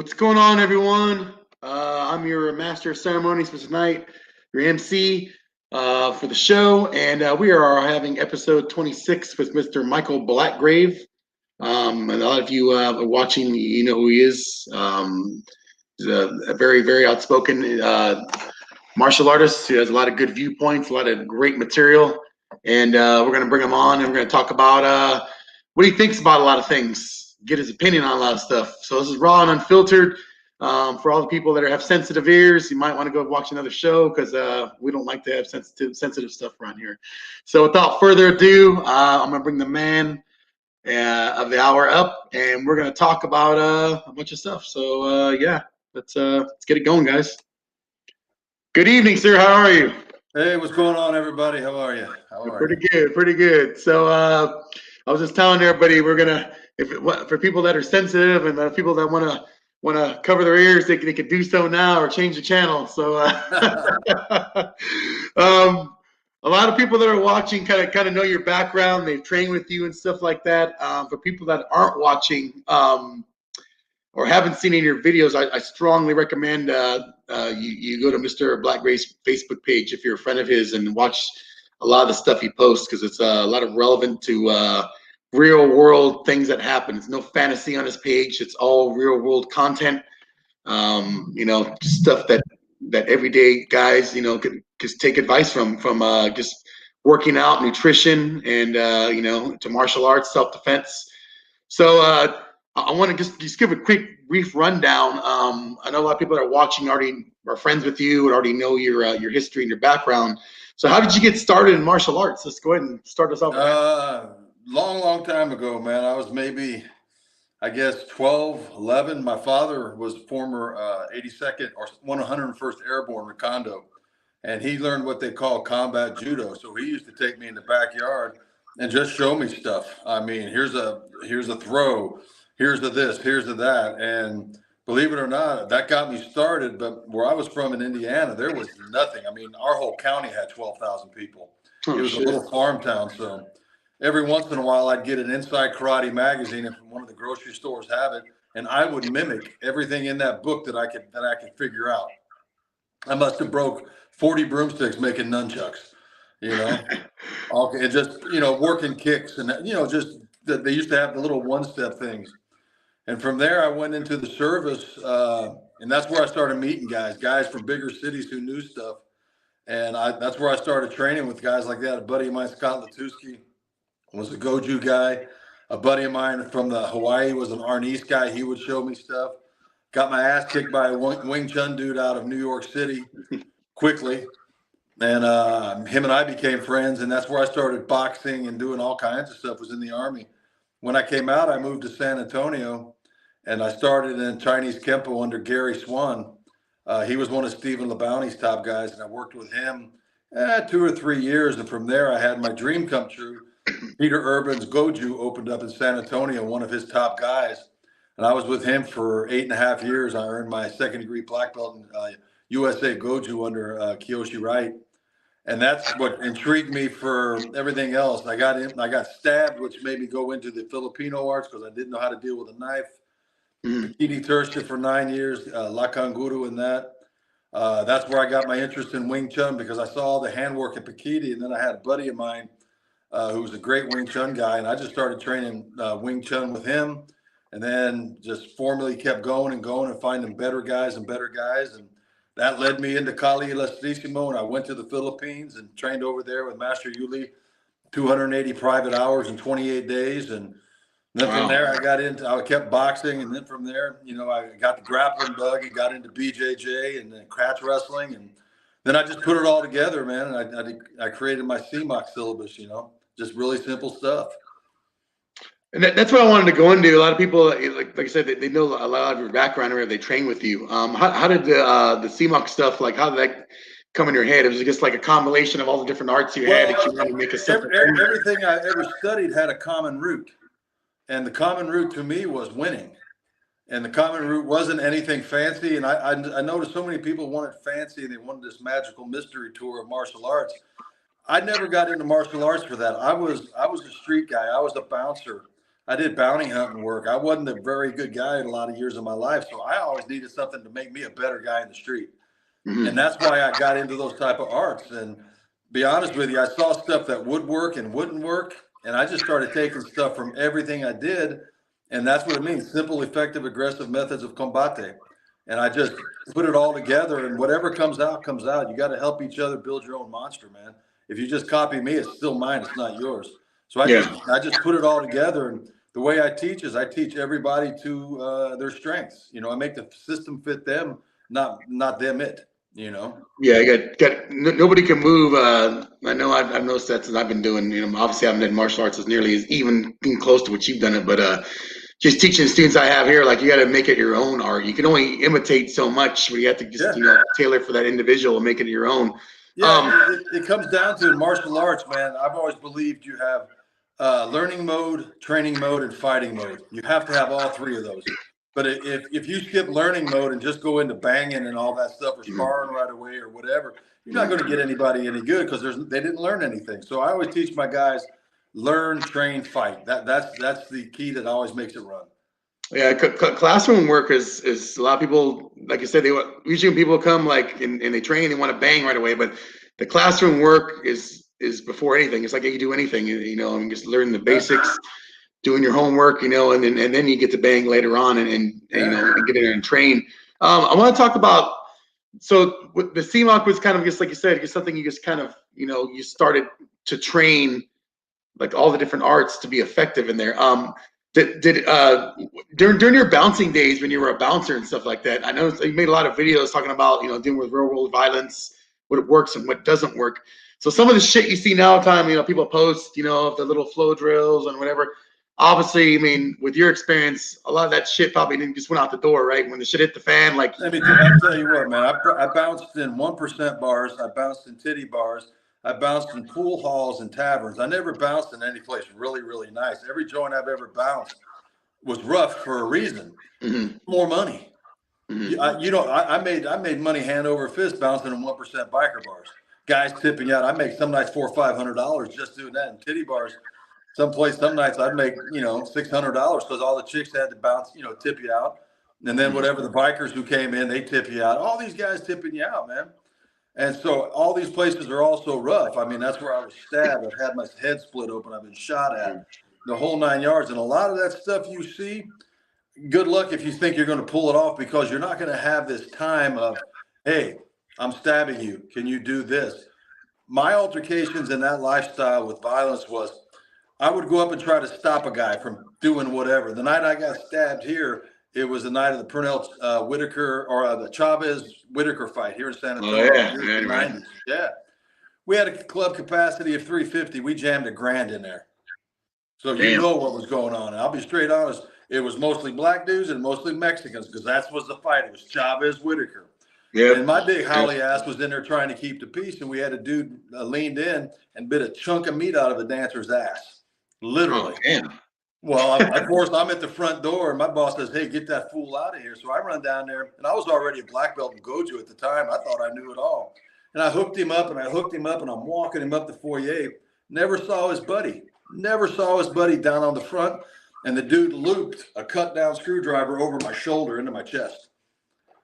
What's going on, everyone? I'm your master of ceremonies for tonight, your MC for the show, and we are having episode 26 with Mr. Michael Blackgrave. And a lot of you are watching, you know who he is. He's a very, very outspoken martial artist. He has a lot of good viewpoints, a lot of great material, and we're going to bring him on, and we're going to talk about what he thinks about a lot of things, get his opinion on a lot of stuff. So this is raw and unfiltered. For all the people that have sensitive ears, you might want to go watch another show because we don't like to have sensitive stuff around here. So without further ado, I'm going to bring the man of the hour up, and we're going to talk about a bunch of stuff. So yeah, let's get it going, guys. Good evening, sir. How are you? Hey, what's going on, everybody? How are you? Pretty good. So I was just telling everybody we're gonna, for people that are sensitive and people that want to cover their ears, they can do so now or change the channel. So a lot of people that are watching kind of know your background. They've trained with you and stuff like that. For people that aren't watching or haven't seen any of your videos, I strongly recommend you go to Mr. Blackgrave's Facebook page if you're a friend of his and watch a lot of the stuff he posts, because it's a lot of relevant to real world things that happen. It's no fantasy on his page. It's all real world content. Stuff that everyday guys, could just take advice from just working out, nutrition, and to martial arts, self-defense. So I want to just give a quick, brief rundown. I know a lot of people that are watching already are friends with you and already know your history and your background. So how did you get started in martial arts? Let's go ahead and start us off. Long time ago, man. I was maybe, I guess, 12, 11. My father was former 82nd or 101st Airborne Recondo, and he learned what they call combat judo. So he used to take me in the backyard and just show me stuff. I mean, here's a throw, here's a this, here's a that. And believe it or not, that got me started. But where I was from in Indiana, there was nothing. I mean, our whole county had 12,000 people. It was a little farm town. So every once in a while, I'd get an Inside Karate magazine, and from one of the grocery stores have it, and I would mimic everything in that book that I could figure out. I must have broke 40 broomsticks making nunchucks, Okay, and just working kicks, and just they used to have the little one-step things. And from there, I went into the service, and that's where I started meeting guys from bigger cities who knew stuff, and that's where I started training with guys like that. A buddy of mine, Scott Latuski, was a Goju guy. A buddy of mine from the Hawaii was an Arnis guy. He would show me stuff. Got my ass kicked by a Wing Chun dude out of New York City quickly. And him and I became friends, and that's where I started boxing and doing all kinds of stuff, was in the Army. When I came out, I moved to San Antonio, and I started in Chinese Kempo under Gary Swan. He was one of Stephen LeBounty's top guys, and I worked with him 2 or 3 years. And from there, I had my dream come true. Peter Urban's Goju opened up in San Antonio, one of his top guys. And I was with him for 8.5 years. I earned my second-degree black belt in USA Goju under Kiyoshi Wright. And that's what intrigued me for everything else. I got stabbed, which made me go into the Filipino arts because I didn't know how to deal with a knife. Pikiti Tertia for 9 years, Lakan Guro in that. That's where I got my interest in Wing Chun, because I saw the handwork at Pikiti, and then I had a buddy of mine who was a great Wing Chun guy, and I just started training Wing Chun with him, and then just formally kept going and finding better guys. And that led me into Kali Illustrisimo, and I went to the Philippines and trained over there with Master Yuli, 280 private hours in 28 days. And then from there, I kept boxing. And then from there, I got the grappling bug and got into BJJ and then catch wrestling. And then I just put it all together, man. And I created my SEAMOK syllabus, just really simple stuff. And that's what I wanted to go into. A lot of people, like I said, they know a lot of your background or they train with you. How did the SEAMOK stuff, how did that come in your head? It was just like a combination of all the different arts you had that you wanted to make a separate. Everything I ever studied had a common root. And the common root to me was winning. And the common root wasn't anything fancy. And I noticed so many people wanted fancy, and they wanted this magical mystery tour of martial arts. I never got into martial arts for that. I was a street guy. I was a bouncer. I did bounty hunting work. I wasn't a very good guy in a lot of years of my life, so I always needed something to make me a better guy in the street. And that's why I got into those type of arts. And be honest with you, I saw stuff that would work and wouldn't work, and I just started taking stuff from everything I did, and that's what it means: simple, effective, aggressive methods of combate. And I just put it all together, and whatever comes out, comes out. You got to help each other build your own monster, man. If you just copy me, it's still mine. It's not yours. So I just put it all together, and the way I teach is I teach everybody to their strengths. You know, I make the system fit them, not them it. You know. Yeah, nobody can move. I know I've noticed that since I've been doing. You know, obviously I haven't done martial arts as nearly as even close to what you've done it, but just teaching the students I have here, like, you got to make it your own art. You can only imitate so much, but you have to just tailor for that individual and make it your own. Yeah, it comes down to martial arts, man. I've always believed you have learning mode, training mode, and fighting mode. You have to have all three of those. But if you skip learning mode and just go into banging and all that stuff, or sparring right away or whatever, you're not going to get anybody any good, because they didn't learn anything. So I always teach my guys: learn, train, fight. That's the key that always makes it run. Yeah, classroom work is a lot of people, like I said, usually when people come and they train, they want to bang right away. But the classroom work is before anything. It's like you do anything, you know, and just learn the basics, doing your homework, you know, and then you get to bang later on and you know, and get in there and train. I want to talk about, so with the SEAMOK was kind of just like you said, it's something you just kind of, you know, you started to train like all the different arts to be effective in there. During your bouncing days when you were a bouncer and stuff like that, I know you made a lot of videos talking about, you know, dealing with real world violence, what works and what doesn't work. So some of the shit you see now, you know, people post, you know, the little flow drills and whatever. Obviously, I mean, with your experience, a lot of that shit probably just went out the door, right? When the shit hit the fan, like. I'll tell you what, man. I bounced in 1% bars. I bounced in titty bars. I bounced in pool halls and taverns. I never bounced in any place really, really nice. Every joint I've ever bounced was rough for a reason. More money. I made money hand over fist bouncing in 1% biker bars. Guys tipping out. I make some nights $400 or $500 just doing that in titty bars. Some nights I'd make, you know, $600 because all the chicks had to bounce, you know, tip you out. And then whatever the bikers who came in, they tip you out. All these guys tipping you out, man. And so all these places are also rough. I mean, that's where I was stabbed. I've had my head split open. I've been shot at, the whole 9 yards. And a lot of that stuff you see, good luck if you think you're going to pull it off, because you're not going to have this time of, hey, I'm stabbing you. Can you do this? My altercations in that lifestyle with violence was, I would go up and try to stop a guy from doing whatever. The night I got stabbed here, it was the night of the Purnell Whitaker, or the Chavez Whitaker fight here in San Antonio. In the 90s. Yeah. We had a club capacity of 350. We jammed $1,000 in there. So you know what was going on. And I'll be straight honest. It was mostly black dudes and mostly Mexicans, because that was the fight. It was Chavez Whitaker. Yeah. And my big holly ass was in there trying to keep the peace. And we had a dude leaned in and bit a chunk of meat out of a dancer's ass. Literally. Well, of course, I'm at the front door, and my boss says, hey, get that fool out of here. So I run down there, and I was already a black belt in Goju at the time. I thought I knew it all. And I hooked him up, and I'm walking him up the foyer. Never saw his buddy down on the front. And the dude looped a cut-down screwdriver over my shoulder into my chest.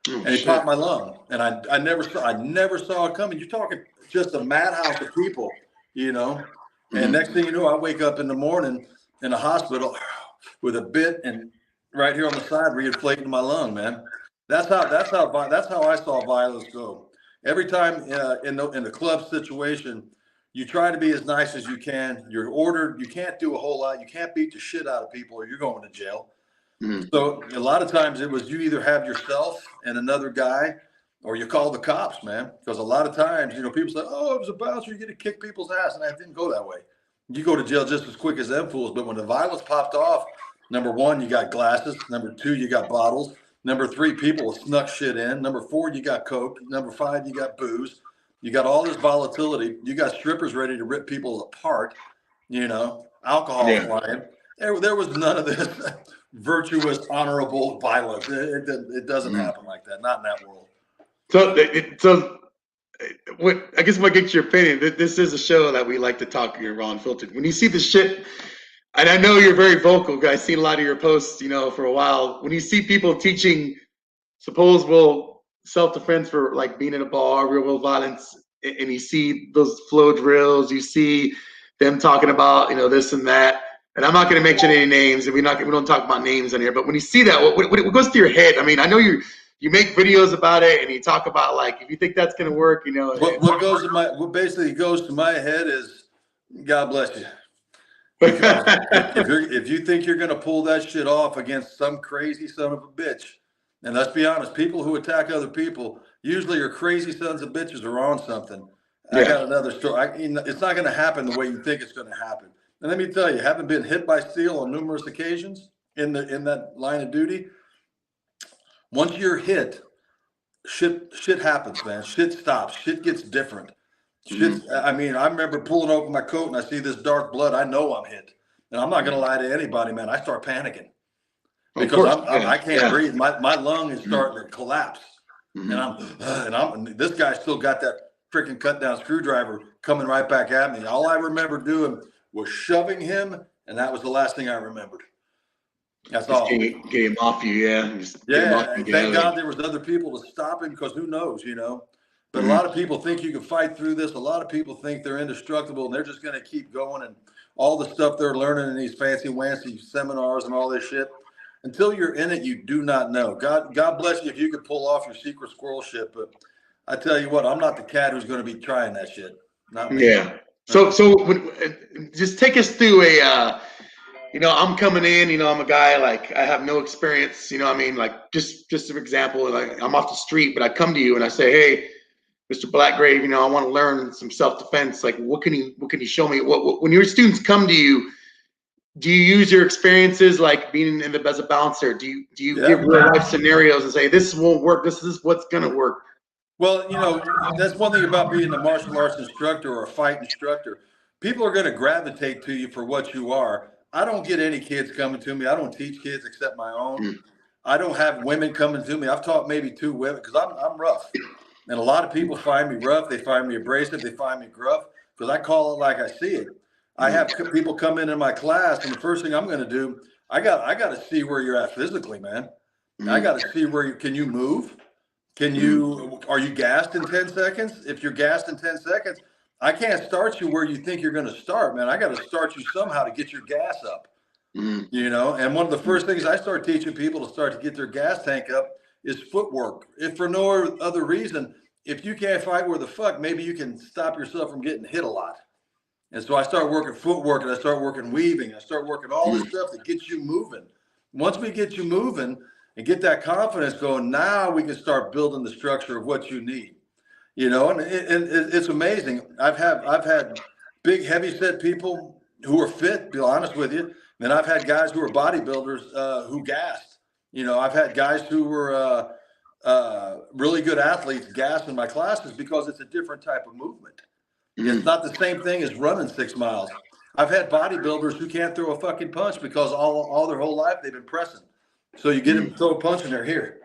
And he popped my lung. And I never saw it coming. You're talking just a madhouse of people, you know. And next thing you know, I wake up in the morning in a hospital with a bit and right here on the side reinflating my lung, man. That's how I saw violence go. Every time in the club situation, you try to be as nice as you can. You're ordered. You can't do a whole lot. You can't beat the shit out of people, or you're going to jail. So a lot of times it was, you either have yourself and another guy, or you call the cops, man. Because a lot of times, you know, people say, oh, it was a bouncer, you get to kick people's ass. And that didn't go that way. You go to jail just as quick as them fools. But when the violence popped off, number one, you got glasses. Number two, you got bottles. Number three, people snuck shit in. Number four, you got coke. Number five, you got booze. You got all this volatility. You got strippers ready to rip people apart, you know, alcohol flying. There was none of this virtuous, honorable violence. It doesn't happen like that. Not in that world. So I guess what gets your opinion, this is a show that we like to talk here, raw and filtered. When you see the shit, And I know you're very vocal, guys. I've seen a lot of your posts, for a while. When you see people teaching supposable self-defense for like being in a bar, real world violence, and you see those flow drills, you see them talking about, this and that. And I'm not going to mention any names, and we don't talk about names in here. But when you see that, what goes through your head? I mean, I know you make videos about it, and you talk about like if you think that's going to work, What basically goes to my head is, God bless you. Because if you think you're going to pull that shit off against some crazy son of a bitch, and let's be honest, people who attack other people usually are crazy sons of bitches or on something. Yeah. I got another story. It's not going to happen the way you think it's going to happen. And let me tell you, having been hit by steel on numerous occasions in that line of duty, once you're hit, shit happens, man. Shit stops. Shit gets different. I remember pulling open my coat and I see this dark blood. I know I'm hit. And I'm not going to lie to anybody, man. I start panicking because I can't breathe. My lung is starting to collapse. And this guy still got that freaking cut down screwdriver coming right back at me. All I remember doing was shoving him. And that was the last thing I remembered. That's all. Get him off you. Yeah. Thank God there was other people to stop him, because who knows, But a lot of people think you can fight through this. A lot of people think they're indestructible and they're just going to keep going. And all the stuff they're learning in these fancy seminars and all this shit, until you're in it, you do not know. God bless you if you could pull off your secret squirrel shit. But I tell you what, I'm not the cat who's going to be trying that shit. Not me. Yeah. So just take us through I'm coming in, I'm a guy, like, I have no experience, like, just an example, like, I'm off the street, but I come to you and I say, hey, Mr. Blackgrave, I want to learn some self-defense. Like, what can you show me? When your students come to you, do you use your experiences, like being as a bouncer? Do you give real life scenarios and say, this won't work, this is what's going to work? Well, that's one thing about being a martial arts instructor or a fight instructor. People are going to gravitate to you for what you are. I don't get any kids coming to me. I don't teach kids except my own. I don't have women coming to me. I've taught maybe 2 women because I'm rough. And a lot of people find me rough. They find me abrasive. They find me gruff because I call it like I see it. I have people come in my class, and the first thing I'm going to do, I got to see where you're at physically, man. I got to see can you move? Are you gassed in 10 seconds? If you're gassed in 10 seconds, I can't start you where you think you're going to start, man. I got to start you somehow to get your gas up, And one of the first things I start teaching people to start to get their gas tank up is footwork. If for no other reason, if you can't fight where the fuck, maybe you can stop yourself from getting hit a lot. And so I start working footwork, and I start working weaving. I start working all this stuff that gets you moving. Once we get you moving and get that confidence going, now we can start building the structure of what you need. And it's amazing. I've had big, heavy set people who are fit, be honest with you. And I've had guys who are bodybuilders who gassed. I've had guys who were really good athletes gas in my classes because it's a different type of movement. It's not the same thing as running 6 miles. I've had bodybuilders who can't throw a fucking punch because all their whole life they've been pressing. So you get them to throw a punch and they're here.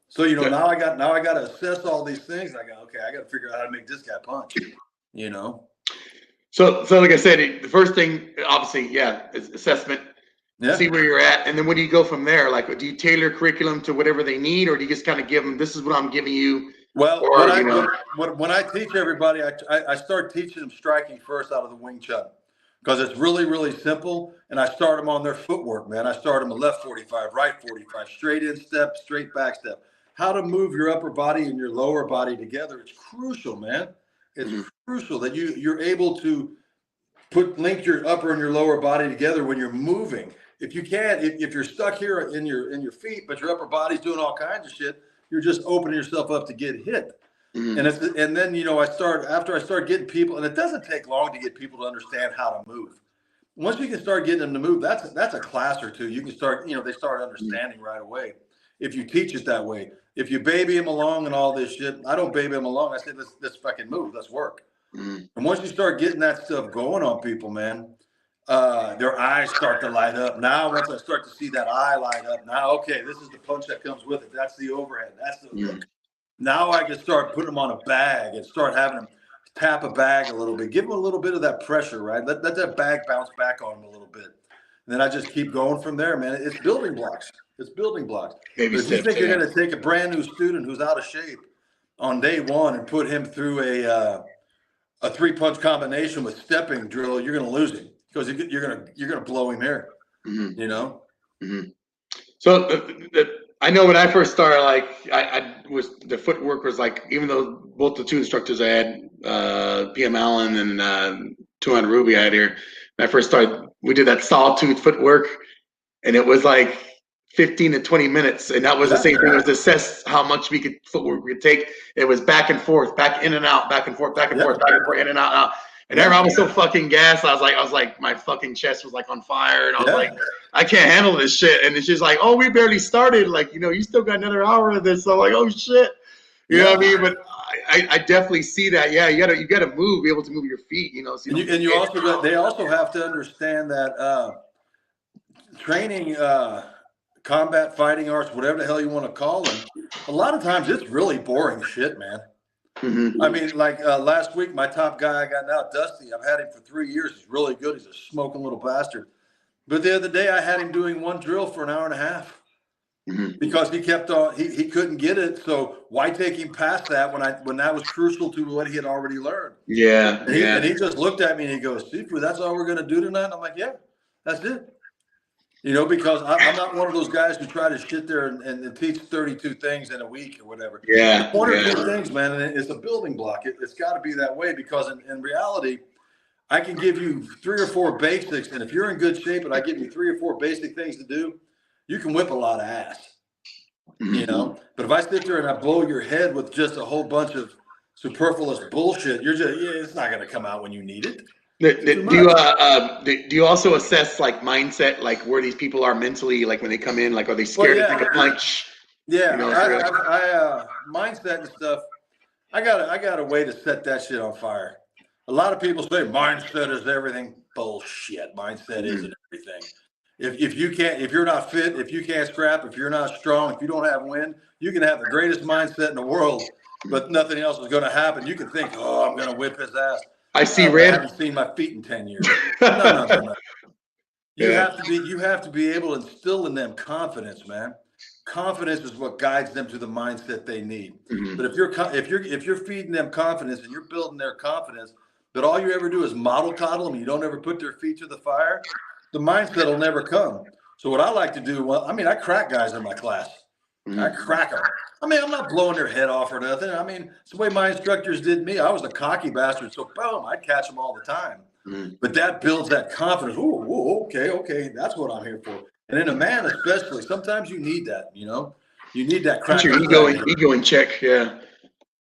So now I got to assess all these things. I go, okay, I got to figure out how to make this guy punch. So like I said, the first thing, obviously, is assessment. Yeah. See where you're at, and then what do you go from there? Like, do you tailor curriculum to whatever they need, or do you just kind of give them, this is what I'm giving you? Well, when I teach everybody, I start teaching them striking first out of the Wing Chun, because it's really, really simple, and I start them on their footwork, man. I start them a left 45, right 45, straight in step, straight back step. How to move your upper body and your lower body together. It's crucial, man. It's crucial that you're able to link your upper and your lower body together when you're moving. If you can't, if you're stuck here in your feet, but your upper body's doing all kinds of shit, you're just opening yourself up to get hit. And then after I start getting people, and it doesn't take long to get people to understand how to move. Once you can start getting them to move, that's a class or two. You can start, they start understanding right away. If you teach it that way, if you baby them along and all this shit, I don't baby them along. I say, let's fucking move. Let's work. And once you start getting that stuff going on people, man, their eyes start to light up. Now, once I start to see that eye light up, now, okay, this is the punch that comes with it. That's the overhead. That's the hook. Now I can start putting them on a bag and start having them tap a bag a little bit. Give them a little bit of that pressure, right? Let that bag bounce back on them a little bit. And then I just keep going from there, man. It's building blocks. It's building blocks. Baby But if you steps, think you're going to take a brand new student who's out of shape on day one and put him through a 3-punch combination with stepping drill, you're going to lose him because you're going to blow him here. Mm-hmm. You know. Mm-hmm. So I know when I first started, like I was the footwork was like, even though both the two instructors I had, PM Allen and Chun Ruby I had here, when I first started, we did that sawtooth footwork, and it was like 15 to 20 minutes, and that was the same thing as to assess how much footwork we could take. It was back and forth, back in and out, back and forth, back and forth, back and forth, in and out, out. And everyone was so fucking gassed. I was like, my fucking chest was like on fire, and I was like, I can't handle this shit. And it's just like, oh, we barely started. Like, you still got another hour of this. So I'm like, oh shit, you know what I mean? But I definitely see that. Yeah, you gotta move, be able to move your feet. So they also have to understand that training, combat fighting arts, whatever the hell you want to call them, a lot of times it's really boring shit, man. Mm-hmm. I mean, like last week, my top guy I got now, Dusty, I've had him for 3 years. He's really good. He's a smoking little bastard. But the other day I had him doing one drill for an hour and a half because he kept on, he couldn't get it. So why take him past that when that was crucial to what he had already learned? Yeah. And he just looked at me and he goes, Sifu, that's all we're going to do tonight? And I'm like, yeah, that's it. Because I'm not one of those guys who try to sit there and teach 32 things in a week or whatever. Yeah. One or two things, man, and it's a building block. It's got to be that way because in reality, I can give you 3 or 4 basics, and if you're in good shape and I give you 3 or 4 basic things to do, you can whip a lot of ass, But if I sit there and I blow your head with just a whole bunch of superfluous bullshit, it's not going to come out when you need it. Do you also assess like mindset, like where these people are mentally, like when they come in, like are they scared to take a punch? Yeah, mindset and stuff. I got a way to set that shit on fire. A lot of people say mindset is everything. Bullshit. Mindset isn't everything. If you're not fit, if you can't scrap, if you're not strong, if you don't have wind, you can have the greatest mindset in the world, but nothing else is going to happen. You can think, oh, I'm going to whip his ass. I haven't seen my feet in 10 years. No. You have to be able to instill in them confidence, man. Confidence is what guides them to the mindset they need. But if you're feeding them confidence and you're building their confidence, but all you ever do is model coddle them, you don't ever put their feet to the fire, the mindset will never come. So what I like to do, I crack guys in my class. I crack them. I'm not blowing their head off or nothing. It's the way my instructors did me. I was a cocky bastard, so boom, I'd catch them all the time. But that builds that confidence. Ooh, okay, that's what I'm here for. And in a man especially, sometimes you need that, You need that crack. Your ego in check, yeah.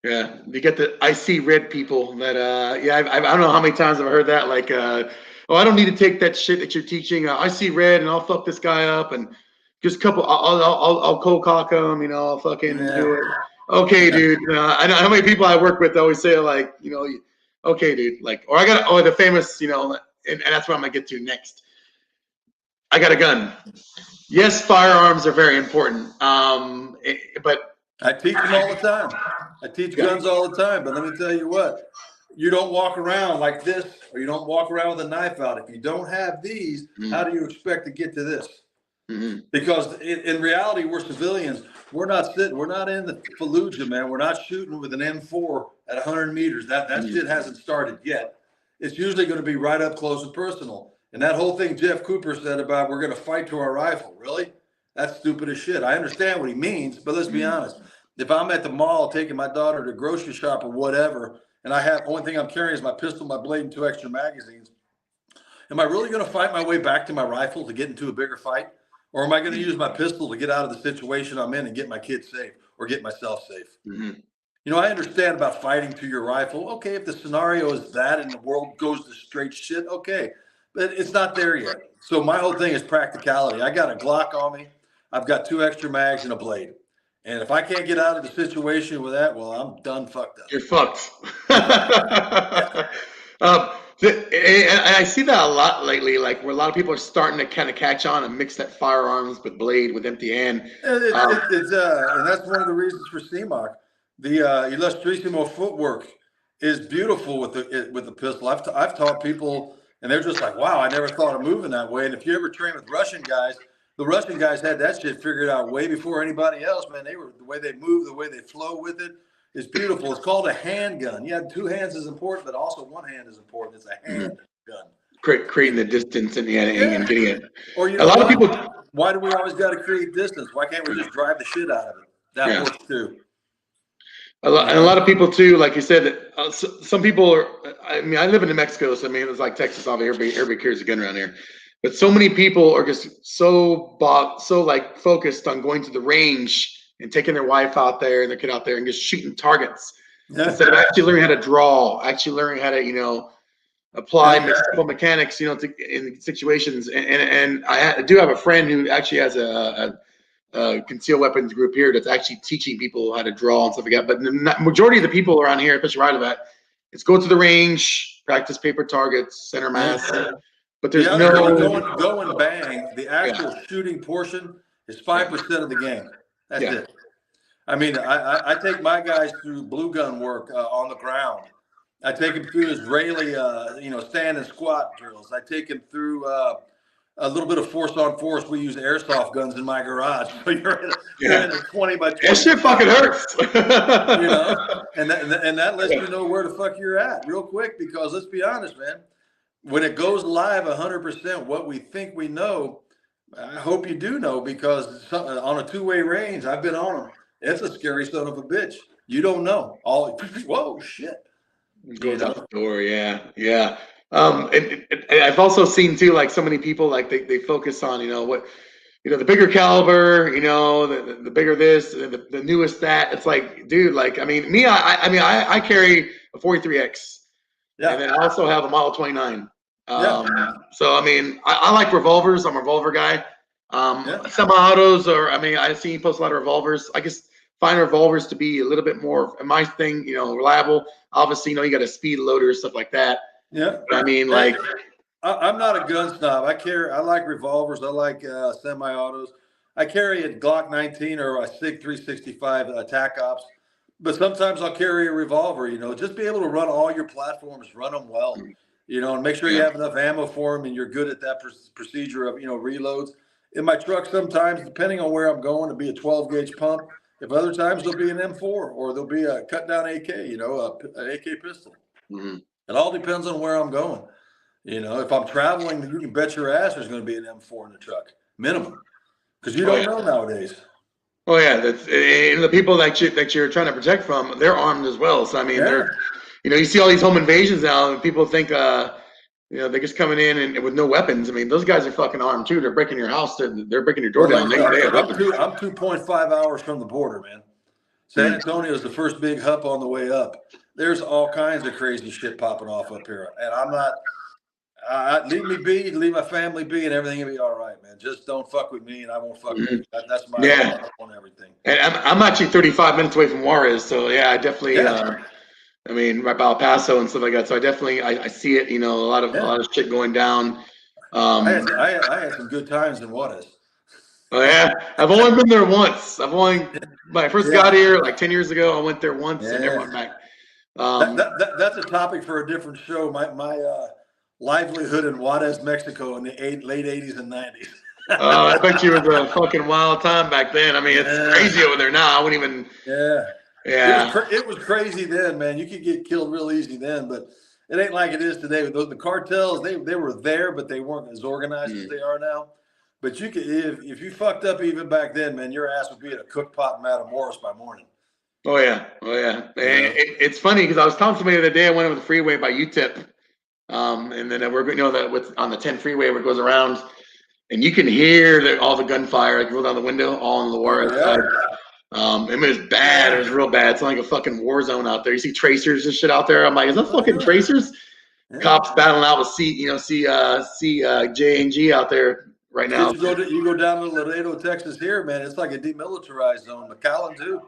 You get I see red people that, I don't know how many times I've heard that, like, I don't need to take that shit that you're teaching. I see red and I'll fuck this guy up and just a couple. I'll cold cock him. I'll fucking do it. Okay, dude. I know how many people I work with always say like, okay, dude. Like, or the famous, and that's what I'm gonna get to next. I got a gun. Yes, firearms are very important. But I teach them all the time. I teach guns all the time. But let me tell you what. You don't walk around like this, or you don't walk around with a knife out. If you don't have these, how do you expect to get to this? Because in reality, we're civilians. We're not sitting. We're not in the Fallujah, man. We're not shooting with an M4 at 100 meters. That shit hasn't started yet. It's usually going to be right up close and personal. And that whole thing Jeff Cooper said about we're going to fight to our rifle, really? That's stupid as shit. I understand what he means, but let's be honest. If I'm at the mall taking my daughter to grocery shop or whatever, and only thing I'm carrying is my pistol, my blade, and 2 extra magazines, am I really going to fight my way back to my rifle to get into a bigger fight? Or am I going to use my pistol to get out of the situation I'm in and get my kids safe or get myself safe? I understand about fighting to your rifle. Okay, if the scenario is that and the world goes to straight shit, okay. But it's not there yet. So my whole thing is practicality. I got a Glock on me. I've got 2 extra mags and a blade. And if I can't get out of the situation with that, well, I'm done fucked up. You're fucked. And I see that a lot lately, like where a lot of people are starting to kind of catch on and mix that firearms with blade with empty hand. And that's one of the reasons for SEAMOK. The Illustrisimo footwork is beautiful with the pistol. I've taught people And they're just like, wow, I never thought of moving that way. And if you ever train with Russian guys, the Russian guys had that shit figured out way before anybody else, man. They were, the way they move, the way they flow with it is beautiful. It's called a handgun. Yeah, two hands is important, but also one hand is important. It's a hand gun. Creating the distance and getting it. Or, a lot of people. Why do we always got to create distance? Why can't we just drive the shit out of it? That works too. And a lot of people too, like you said, some people are. I mean, I live in New Mexico, so I mean, it's like Texas. Everybody carries a gun around here, but so many people are just so like focused on going to the range and taking their wife out there and their kid out there and just shooting targets instead of actually learning how to draw, actually learning how to apply mechanics, in situations. And I do have a friend who actually has a concealed weapons group here that's actually teaching people how to draw and stuff like that. But the majority of the people around here, especially right about, it's go to the range, practice paper targets, center mass. But there's go and bang. The actual shooting portion is 5% of the game. That's it. I mean, I take my guys through blue gun work on the ground. I take them through Israeli, stand and squat drills. I take them through a little bit of force on force. We use airsoft guns in my garage. So you're in a 20 by 20. That shit fucking hurts. And that lets you know where the fuck you're at real quick. Because let's be honest, man, when it goes live 100%, what we think we know, I hope you do know, because on a two-way range, I've been on them. It's a scary son of a bitch. You don't know. Whoa, shit. Goes out the door, yeah. And I've also seen too, like so many people, like they focus on, the bigger caliber, the bigger this, the newest that. It's like, dude, like, I mean, me, I carry a 43X, and then I also have a Model 29. So I mean, I like revolvers. I'm a revolver guy. Semi-autos, or I see you post a lot of revolvers. I guess find revolvers to be a little bit more my thing, reliable. Obviously, you got a speed loader, stuff like that. Yeah. But I mean, like, I'm not a gun snob. I like revolvers. I like semi-autos. I carry a Glock 19 or a SIG 365 attack ops, but sometimes I'll carry a revolver. Just be able to run all your platforms, run them well, and make sure you have enough ammo for them and you're good at that procedure of reloads. In my truck, sometimes, depending on where I'm going, it'll be a 12 gauge pump. If other times there'll be an M4 or there'll be a cut down AK, an AK pistol. Mm-hmm. It all depends on where I'm going. If I'm traveling, you can bet your ass there's going to be an M4 in the truck, minimum, because you don't know nowadays. Oh yeah, that's and the people that you're trying to protect from, they're armed as well. So I mean, they're, you see all these home invasions now, and people think, they're just coming in and with no weapons. I mean, those guys are fucking armed too. They're breaking your house. They're breaking your door down. They have weapons. I'm 2.5 hours from the border, man. San Antonio is the first big hub on the way up. There's all kinds of crazy shit popping off up here, and I'm not. Leave me be, leave my family be, and everything will be all right, man. Just don't fuck with me, and I won't fuck with you. That's my on everything. And I'm actually 35 minutes away from Juarez, so I definitely. Right by El Paso and stuff like that. So I definitely I see it. A lot of shit going down. I had some good times in Juarez. Oh yeah, I've only been there once. When I first got here like 10 years ago, I went there once and never went back. That's a topic for a different show. My livelihood in Juarez, Mexico, in the late 80s and 90s. Oh, I bet you it was a fucking wild time back then. I mean, it's crazy over there now. I wouldn't even. Yeah, it was crazy then, man. You could get killed real easy then, but it ain't like it is today. The cartels, they were there, but they weren't as organized as they are now. But you could, if you fucked up even back then, man, your ass would be at a cook pot in Matamoros by morning. Oh yeah. It's funny because I was telling somebody the other day, I went over the freeway by UTEP, and then we're that on the 10 freeway where it goes around, and you can hear all the gunfire like roll down the window, all on the Juarez side. It was bad. It was real bad. It's like a fucking war zone out there. You see tracers and shit out there. I'm like, is that fucking tracers? Cops battling out with J&G out there right now. You go down to Laredo, Texas here, man. It's like a demilitarized zone. McAllen too.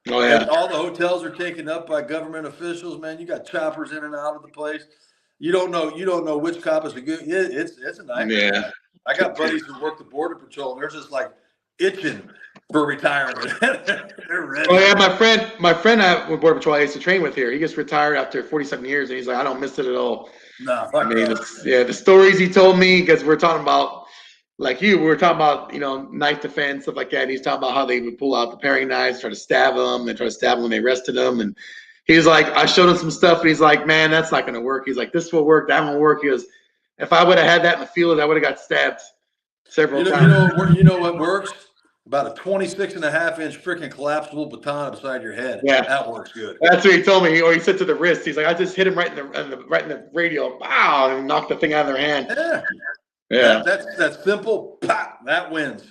Oh yeah. And all the hotels are taken up by government officials, man. You got choppers in and out of the place. You don't know which cop is a good. It's a nightmare. Yeah. I got buddies who work the border patrol, and they're just like itching for retirement. They're ready. Oh yeah, my friend at Border Patrol I used to train with here. He gets retired after 47 years, and he's like, I don't miss it at all. No, I mean, the stories he told me, because we're talking about, like we were talking about, knife defense, stuff like that. And he's talking about how they would pull out the paring knives, try to stab him, and try to stab him when they arrested him. And he's like, I showed him some stuff, and he's like, man, that's not going to work. He's like, this will work, that won't work. He goes, if I would have had that in the field, I would have got stabbed several times. You know what works? About a 26.5-inch freaking collapsible baton beside your head. Yeah, that works good. That's what he told me. He said to the wrist, he's like, I just hit him right in the radial, wow, and knocked the thing out of their hand. Yeah. That's simple. Pop, that wins.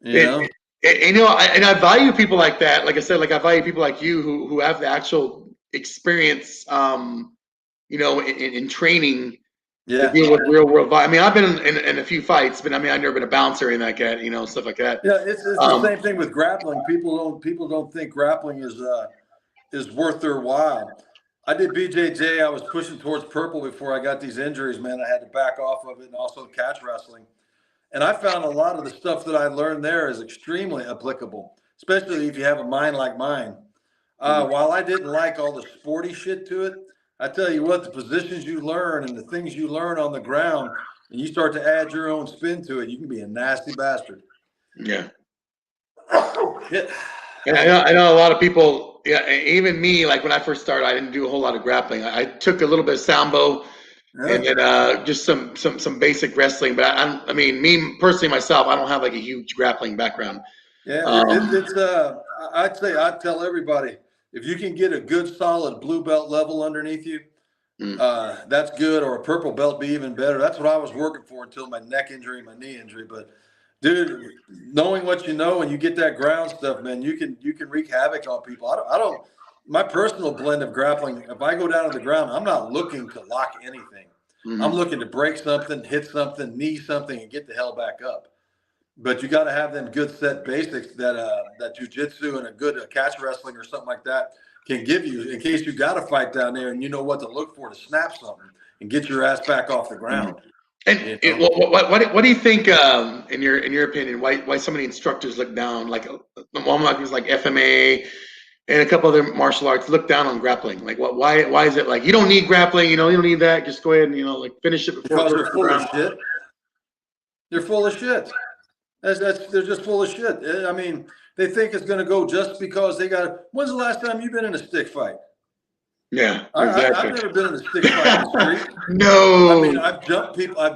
And I value people like that. Like I said, I value people like you who have the actual experience, in training. To deal with real world. I mean, I've been in a few fights, but I mean, I've never been a bouncer or anything like that, stuff like that. Yeah, it's the same thing with grappling. People don't think grappling is worth their while. I did BJJ. I was pushing towards purple before I got these injuries, man. I had to back off of it, and also catch wrestling. And I found a lot of the stuff that I learned there is extremely applicable, especially if you have a mind like mine. While I didn't like all the sporty shit to it, I tell you what, the positions you learn and the things you learn on the ground, and you start to add your own spin to it, you can be a nasty bastard. Yeah. Oh, shit. And I know a lot of people, even me, like when I first started, I didn't do a whole lot of grappling. I took a little bit of sambo and then just some basic wrestling. But I mean, me personally, myself, I don't have like a huge grappling background. Yeah, I'd tell everybody, if you can get a good solid blue belt level underneath you, that's good, or a purple belt be even better. That's what I was working for until my neck injury, my knee injury. But dude, knowing what you know and you get that ground stuff, man, you can wreak havoc on people. I don't my personal blend of grappling, if I go down to the ground, I'm not looking to lock anything. I'm looking to break something, hit something, knee something, and get the hell back up. But you got to have them good set basics that jiu-jitsu and a good catch wrestling or something like that can give you in case you got to fight down there and you know what to look for to snap something and get your ass back off the ground. And what do you think, in your opinion, why so many instructors look down, like one was like FMA and a couple other martial arts look down on grappling? Like why is it like you don't need grappling, you don't need that, just go ahead and finish it before because they're full of shit. They're full of shit. They're just full of shit. I mean, they think it's going to go just because they got. When's the last time you've been in a stick fight? Yeah, exactly. I've never been in a stick fight in the street. No. I mean, I've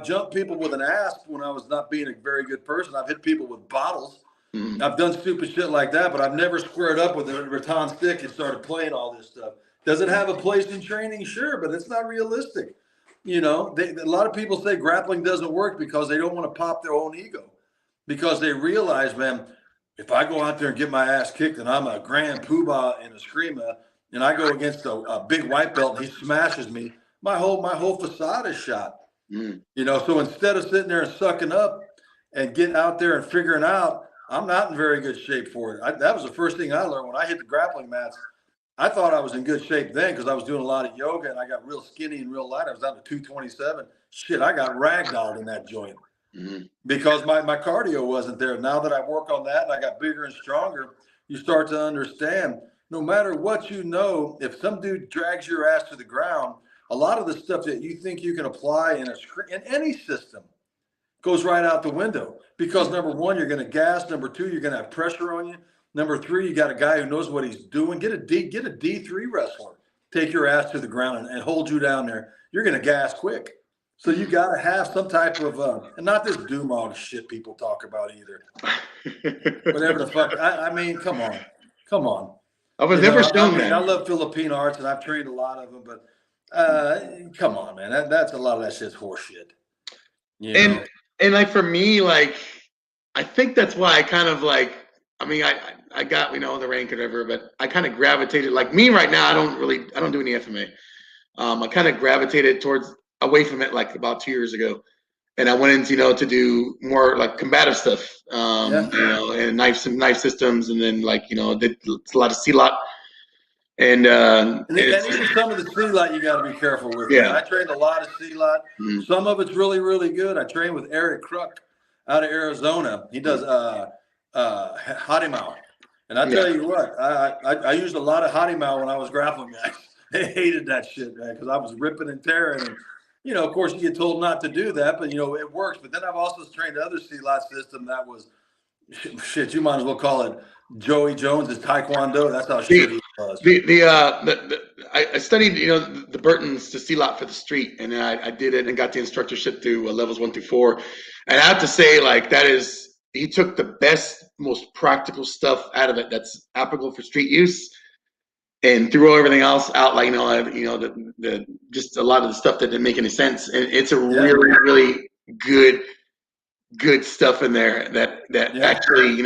jumped people with an asp when I was not being a very good person. I've hit people with bottles. I've done stupid shit like that, but I've never squared up with a rattan stick and started playing all this stuff. Does it have a place in training? Sure, but it's not realistic. A lot of people say grappling doesn't work because they don't want to pop their own ego. Because they realize, man, if I go out there and get my ass kicked and I'm a grand poobah and a screamer and I go against a big white belt and he smashes me, my whole facade is shot. So instead of sitting there and sucking up and getting out there and figuring out, I'm not in very good shape for it. That was the first thing I learned when I hit the grappling mats. I thought I was in good shape then because I was doing a lot of yoga and I got real skinny and real light. I was down to 227. Shit, I got ragdolled in that joint. Because my cardio wasn't there. Now that I work on that and I got bigger and stronger, you start to understand no matter what if some dude drags your ass to the ground, a lot of the stuff that you think you can apply in any system goes right out the window. Because number one, you're going to gas. Number two, you're going to have pressure on you. Number three, you got a guy who knows what he's doing. Get a D3 wrestler, take your ass to the ground and hold you down there. You're going to gas quick. So you got to have some type of, and not this doomog shit people talk about either. Whatever the fuck. I mean, come on. I was never shown that. I love Philippine arts and I've trained a lot of them, but come on, man. That's a lot of that shit's horse shit. And like for me, like I think that's why I kind of like. I mean, I got the rank or whatever, but I kind of gravitated. Like me right now, I don't do any FMA. I kind of gravitated away from it like about 2 years ago, and I went into to do more like combative stuff, and knife systems, and then did a lot of C-lot, and even some of the C-lot you got to be careful with. Yeah, I trained a lot of C-lot. Some of it's really, really good. I trained with Eric Kruk out of Arizona. He does Harimau, and I tell you what, I used a lot of Harimau when I was grappling guys. They hated that shit, man, because I was ripping and tearing. And, of course, you get told not to do that, but, it works. But then I've also trained other C-Lot system that was, shit, you might as well call it Joey Jones's Taekwondo. That's how shitty it was. I studied, the Burtons to C-Lot for the street, and I did it and got the instructorship through levels 1 through 4. And I have to say, like, he took the best, most practical stuff out of it that's applicable for street use, and threw everything else out, like the just a lot of the stuff that didn't make any sense. And it's a really, really good stuff in there that actually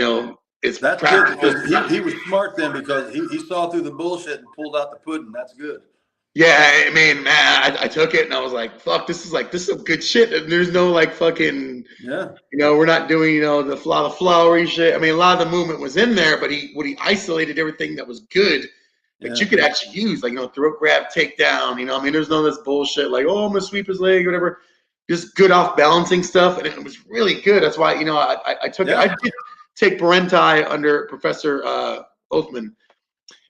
it's that's practical. Good because he was smart then, because he saw through the bullshit and pulled out the pudding. That's good. Yeah, I mean, man, I took it and I was like, fuck, this is some good shit. And there's no like fucking, we're not doing, the flowery shit. I mean, a lot of the movement was in there, but he isolated everything that was good that you could actually use, like, throat grab, takedown, I mean, there's none of this bullshit like, oh, I'm gonna sweep his leg, whatever. Just good off balancing stuff. And it was really good. That's why, I took it. I did take Parentai under Professor Othman.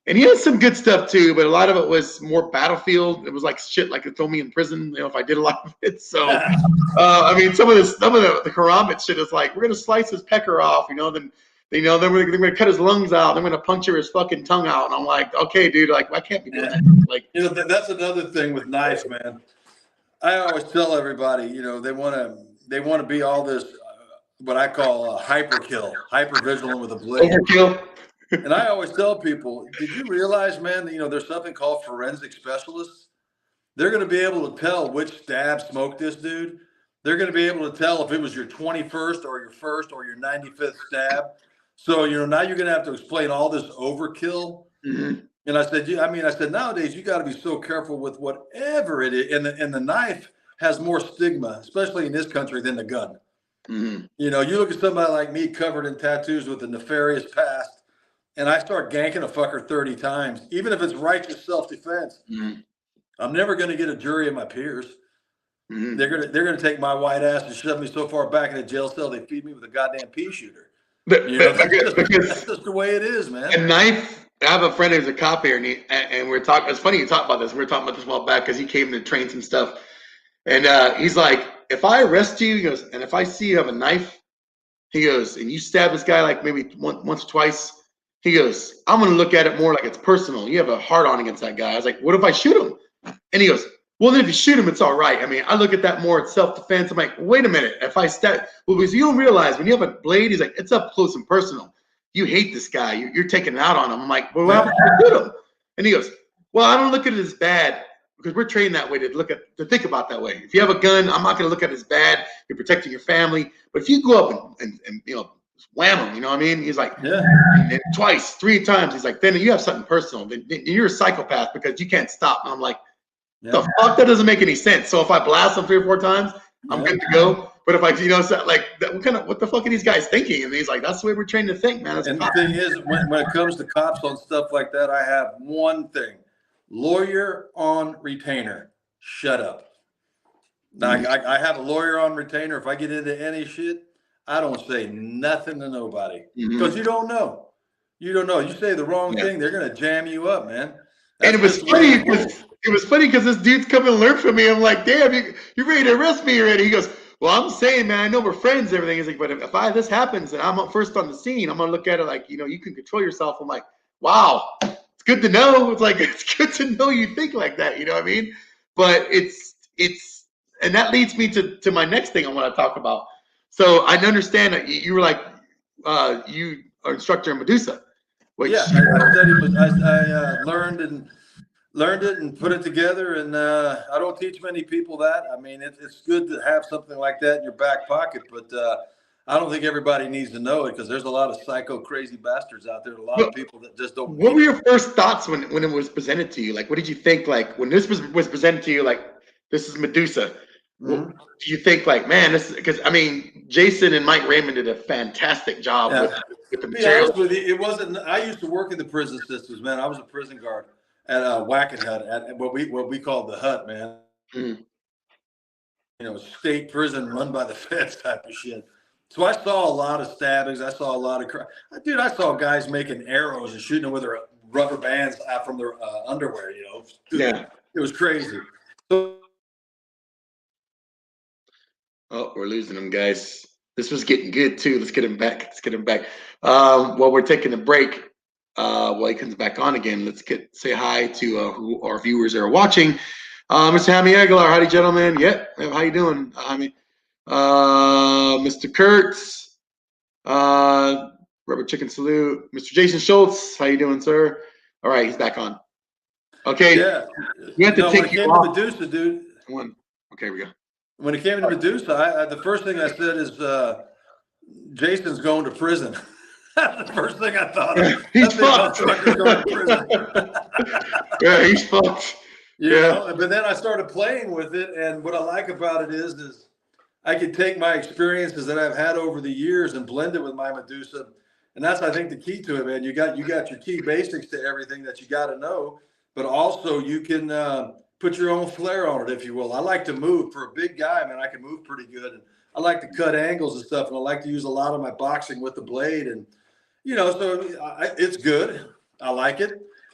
And he has some good stuff too, but a lot of it was more battlefield. It was like shit, like it told me in prison, if I did a lot of it. So, I mean, some of the Karambit shit is like, we're gonna slice his pecker off, then we're gonna cut his lungs out. Then we're gonna puncture his fucking tongue out. And I'm like, okay, dude, like, I can't be doing that. Like, that's another thing with knives, man. I always tell everybody, they want to be all this, what I call hyper vigilant with a blade. Overkill. And I always tell people, did you realize, man, that, there's something called forensic specialists? They're going to be able to tell which stab smoked this dude. They're going to be able to tell if it was your 21st or your 1st or your 95th stab. So, now you're going to have to explain all this overkill. Mm-hmm. And I said, nowadays you got to be so careful with whatever it is. And the knife has more stigma, especially in this country, than the gun. Mm-hmm. You look at somebody like me covered in tattoos with a nefarious past, and I start ganking a fucker 30 times, even if it's righteous self-defense. Mm-hmm. I'm never going to get a jury of my peers. Mm-hmm. They're gonna take my white ass and shove me so far back in a jail cell they feed me with a goddamn pea shooter. That's just the way it is, man. A knife. I have a friend who's a cop here, and we're talking. It's funny you talk about this. We were talking about this a while back because he came to train some stuff, and he's like, "If I arrest you," he goes, "and if I see you have a knife," he goes, "and you stab this guy like maybe once or twice," he goes, "I'm gonna look at it more like it's personal. You have a hard on against that guy." I was like, "What if I shoot him?" And he goes, "Well, then if you shoot him, it's all right. I mean, I look at that more as self-defense." I'm like, "Wait a minute. If I stab, well, because you don't realize when you have a blade, he's like, it's up close and personal. You hate this guy. You're taking it out on him." I'm like, "Well, what happens if I shoot him?" And he goes, "Well, I don't look at it as bad because we're trained that way to think about that way. If you have a gun, I'm not going to look at it as bad. You're protecting your family. But if you go up and wham him, you know what I mean?" He's like, and twice, 3 times. He's like, "Then you have something personal. Then you're a psychopath because you can't stop." And I'm like, the fuck, that doesn't make any sense. So if I blast him 3 or 4 times, I'm good to go. But if I, what the fuck are these guys thinking? And he's like, "That's the way we're trained to think, man." And the thing is, when it comes to cops on stuff like that, I have one thing: lawyer on retainer. Shut up. Now, I have a lawyer on retainer. If I get into any shit, I don't say nothing to nobody because you don't know. You don't know. You say the wrong thing, they're gonna jam you up, man. And it was funny. It was funny because this dude's coming to learn from me. I'm like, "Damn, you're ready to arrest me already?" He goes, "Well, I'm saying, man, I know we're friends and everything." He's like, "But if this happens and I'm up first on the scene, I'm going to look at it like, you can control yourself." I'm like, "Wow, it's good to know." It's like, it's good to know you think like that. You know what I mean? But and that leads me to my next thing I want to talk about. So I understand that you were like, you are instructor in Medusa. Which, I studied, I learned it and put it together, and I don't teach many people that. I mean, it's good to have something like that in your back pocket, but I don't think everybody needs to know it because there's a lot of psycho crazy bastards out there. A lot of people that just don't. What were your first thoughts when it was presented to you? Like, what did you think? Like, when this was presented to you, like, this is Medusa. Mm-hmm. Do you think like, man, this is because I mean, Jason and Mike Raymond did a fantastic job with the material. With you, it wasn't. I used to work in the prison systems, man. I was a prison guard at Wacken Hut, at what we called the Hut, man. Mm. State prison run by the feds type of shit. So I saw a lot of stabbings. I saw a lot of dude. I saw guys making arrows and shooting them with their rubber bands out from their underwear, you know. Yeah. It was crazy. So, oh, we're losing him, guys. This was getting good too. Let's get him back. Let's get him back. While we're taking a break, while he comes back on again, let's say hi to who our viewers are watching. Mr. Jaime Aguilar, howdy, gentlemen. Yep. How you doing, Jaime? Mr. Kurtz, Rubber Chicken Salute. Mr. Jason Schultz, how you doing, sir? All right, he's back on. Okay. yeah. We have to No, take when it you came off. to Medusa, dude. Okay, we go. When it came to Medusa, the first thing I said is, Jason's going to prison. That's the first thing I thought of. He's fucked. Going to prison. Yeah, he's fucked. You know, but then I started playing with it, and what I like about it is I could take my experiences that I've had over the years and blend it with my Medusa, and that's, I think, the key to it, man. You got your key basics to everything that you got to know, but also you can put your own flair on it, if you will. I like to move. For a big guy, man, I can move pretty good, and I like to cut angles and stuff, and I like to use a lot of my boxing with the blade, and you know, so it's good. I like it,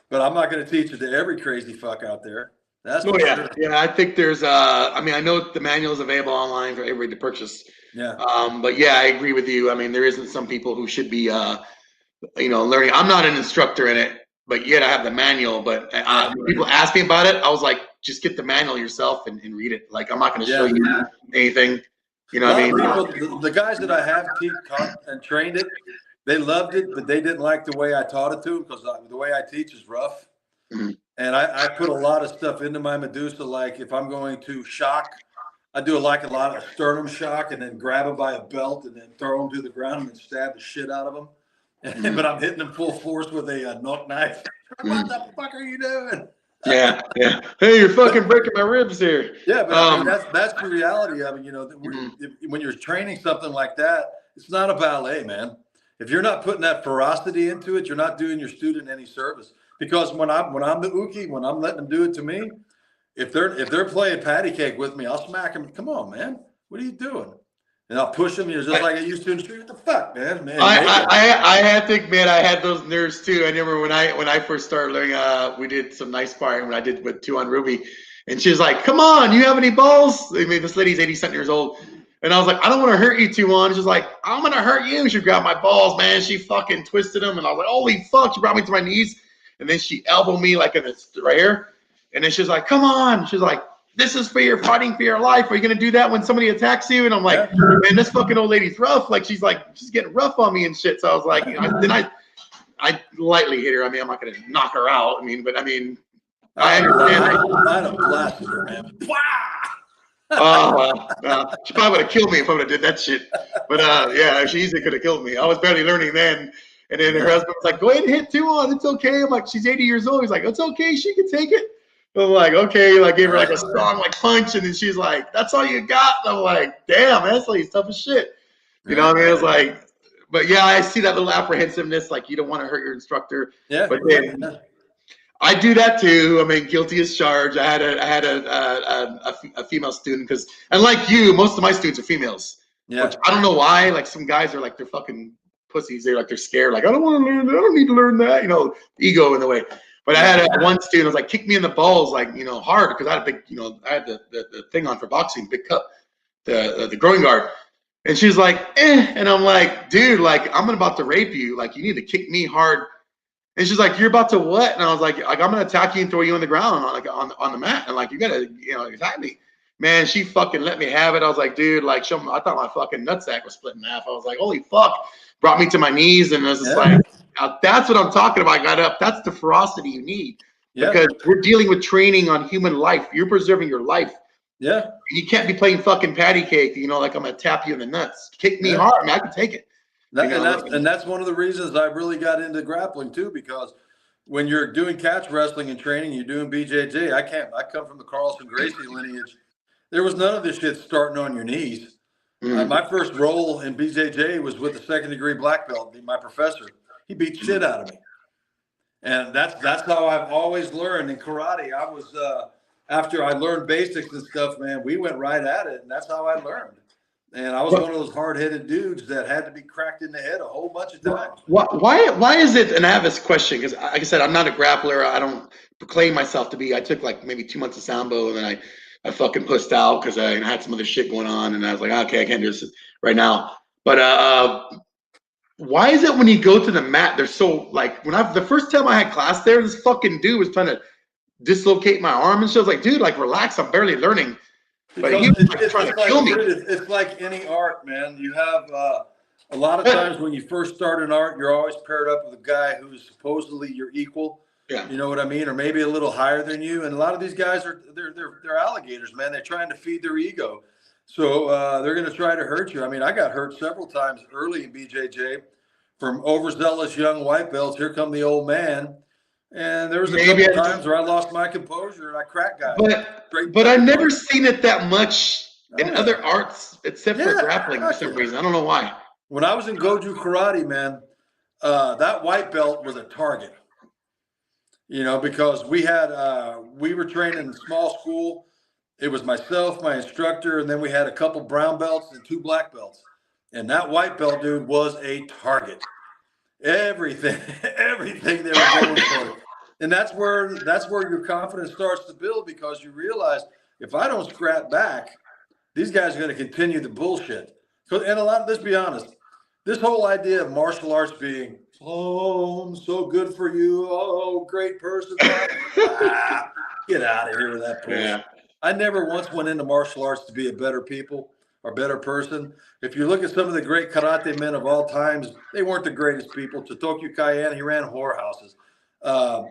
but I'm not going to teach it to every crazy fuck out there. That's sure. Yeah. I think there's I mean, I know the manual is available online for everybody to purchase. Yeah. But yeah, I agree with you. I mean, there isn't some people who should be learning. I'm not an instructor in it, but yet I have the manual. But when people ask me about it, I was like, just get the manual yourself and read it. Like, I'm not going to show you anything. You know what I mean? People, the guys that I have taught and trained it, they loved it, but they didn't like the way I taught it to them, because the way I teach is rough. Mm-hmm. And I put a lot of stuff into my Medusa. Like if I'm going to shock, I do a lot of sternum shock, and then grab them by a belt and then throw them to the ground and then stab the shit out of them. Mm-hmm. But I'm hitting them full force with a knock knife. What the fuck are you doing? Yeah. Hey, you're fucking breaking my ribs here. Yeah, but I mean, that's the reality of it. You know, when you're training something like that, it's not a ballet, man. If you're not putting that ferocity into it, you're not doing your student any service. Because when I'm the uke, when I'm letting them do it to me, if they're playing patty cake with me, I'll smack them. Come on, man, what are you doing? And I'll push them. You're just like I used to in the street. What the fuck, man? I had to admit I had those nerves too. I remember when I first started learning. We did some nice sparring when I did with 2 on Ruby, and she was like, "Come on, you have any balls?" I mean, this lady's 80-something years old. And I was like, I don't want to hurt you, 2 on. She's like, I'm going to hurt you. She grabbed my balls, man. She fucking twisted them. And I was like, holy fuck. She brought me to my knees. And then she elbowed me like in this right here. And then she's like, come on. She's like, this is for your fighting for your life. Are you going to do that when somebody attacks you? And I'm like, man, this fucking old lady's rough. Like, she's getting rough on me and shit. So I was like, then I lightly hit her. I mean, I'm not going to knock her out. I mean, I understand. I'd have blasted her, man. She probably would have killed me if I would have did that shit. But yeah, she easily could have killed me. I was barely learning then. And then her husband was like, go ahead and hit 2 on. It's okay. I'm like, she's 80 years old. He's like, it's okay. She can take it. I'm like, okay. I gave her like a strong punch. And then she's like, that's all you got? And I'm like, damn, that's like tough as shit. You know what I mean? It's like, but yeah, I see that little apprehensiveness. Like, you don't want to hurt your instructor. Yeah. But then I do that too. I mean, guilty as charged. I had a female student because, and like you, most of my students are females. Yeah. Which I don't know why. Like some guys are like they're fucking pussies. They're scared. Like I don't want to learn that. I don't need to learn that. You know, ego in the way. But I had one student was like kick me in the balls like hard because I had a big I had the thing on for boxing, big cup, the groin guard. And she's like, and I'm like, dude, like I'm about to rape you. Like you need to kick me hard. And she's like, you're about to what? And I was like I'm gonna attack you and throw you on the ground on the mat. And like you gotta attack me. Man, she fucking let me have it. I was like, dude, like show me. I thought my fucking nutsack was split in half. I was like, holy fuck. Brought me to my knees and I was just like, that's what I'm talking about. I got up. That's the ferocity you need. Yeah. Because we're dealing with training on human life. You're preserving your life. Yeah. You can't be playing fucking patty cake, like I'm gonna tap you in the nuts. Kick me hard, I mean, I can take it. And that's one of the reasons I really got into grappling too, because when you're doing catch wrestling and training, you're doing BJJ. I come from the Carlson Gracie lineage. There was none of this shit starting on your knees. My first role in BJJ was with the 2nd degree black belt, my professor. He beat shit out of me. And that's how I've always learned. In karate, I was after I learned basics and stuff, man, we went right at it, and that's how I learned. And I was one of those hard-headed dudes that had to be cracked in the head a whole bunch of times. Why is it, and I have this question, because like I said, I'm not a grappler. I don't proclaim myself to be. I took like maybe 2 months of Sambo, and then I fucking pussed out because I had some other shit going on, and I was like, okay, I can't do this right now. But why is it when you go to the mat, they're so like, the first time I had class there, this fucking dude was trying to dislocate my arm and shit. I was like, dude, like relax, I'm barely learning. But he was trying to kill me. It's like any art, man. You have a lot of times when you first start an art, you're always paired up with a guy who's supposedly your equal. Yeah. You know what I mean? Or maybe a little higher than you. And a lot of these guys they're alligators, man. They're trying to feed their ego. So they're going to try to hurt you. I mean, I got hurt several times early in BJJ from overzealous young white belts. Here come the old man. And there was a couple times where I lost my composure and I cracked guys. But I've never seen it that much in other arts except for grappling for some reason. I don't know why. When I was in Goju karate, man, that white belt was a target. You know, because we were training in small school. It was myself, my instructor, and then we had a couple brown belts and 2 black belts. And that white belt dude was a target. Everything they were going for. And that's where your confidence starts to build, because you realize if I don't scrap back, these guys are going to continue the bullshit. So, and let's be honest, this whole idea of martial arts being, oh, I'm so good for you, oh, great person, get out of here with that bullshit. Yeah. I never once went into martial arts to be a better people or better person. If you look at some of the great karate men of all times, they weren't the greatest people. Totokyu Kaien, he ran whorehouses.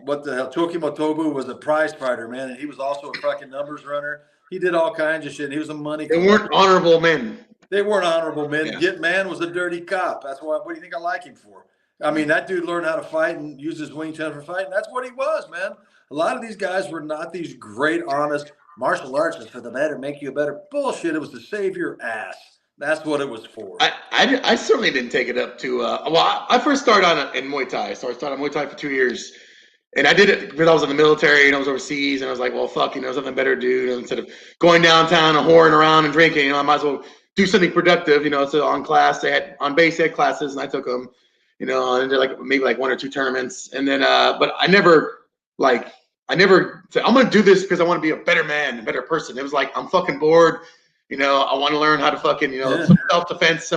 What the hell? Choki Motobu was a prize fighter, man, and he was also a fucking numbers runner. He did all kinds of shit. He was a money. They weren't honorable men. They weren't honorable men. Yeah. Git Man was a dirty cop. That's why. What do you think I like him for? I mean, that dude learned how to fight and used his Wing Chun for fighting. That's what he was, man. A lot of these guys were not these great, honest martial arts is for the better, make you a better bullshit. It was to save your ass. That's what it was for. I certainly didn't take it up to. I first started in Muay Thai. So I started Muay Thai for 2 years. And I did it because I was in the military and I was overseas, and I was like, well, fuck, something better to do. Instead of going downtown and whoring around and drinking, I might as well do something productive. So on class, on base, they had classes, and I took them, and did maybe 1 or 2 tournaments. And then, but I never said, I'm going to do this because I want to be a better man, a better person. It was like, I'm fucking bored. I want to learn how to fucking, some self-defense,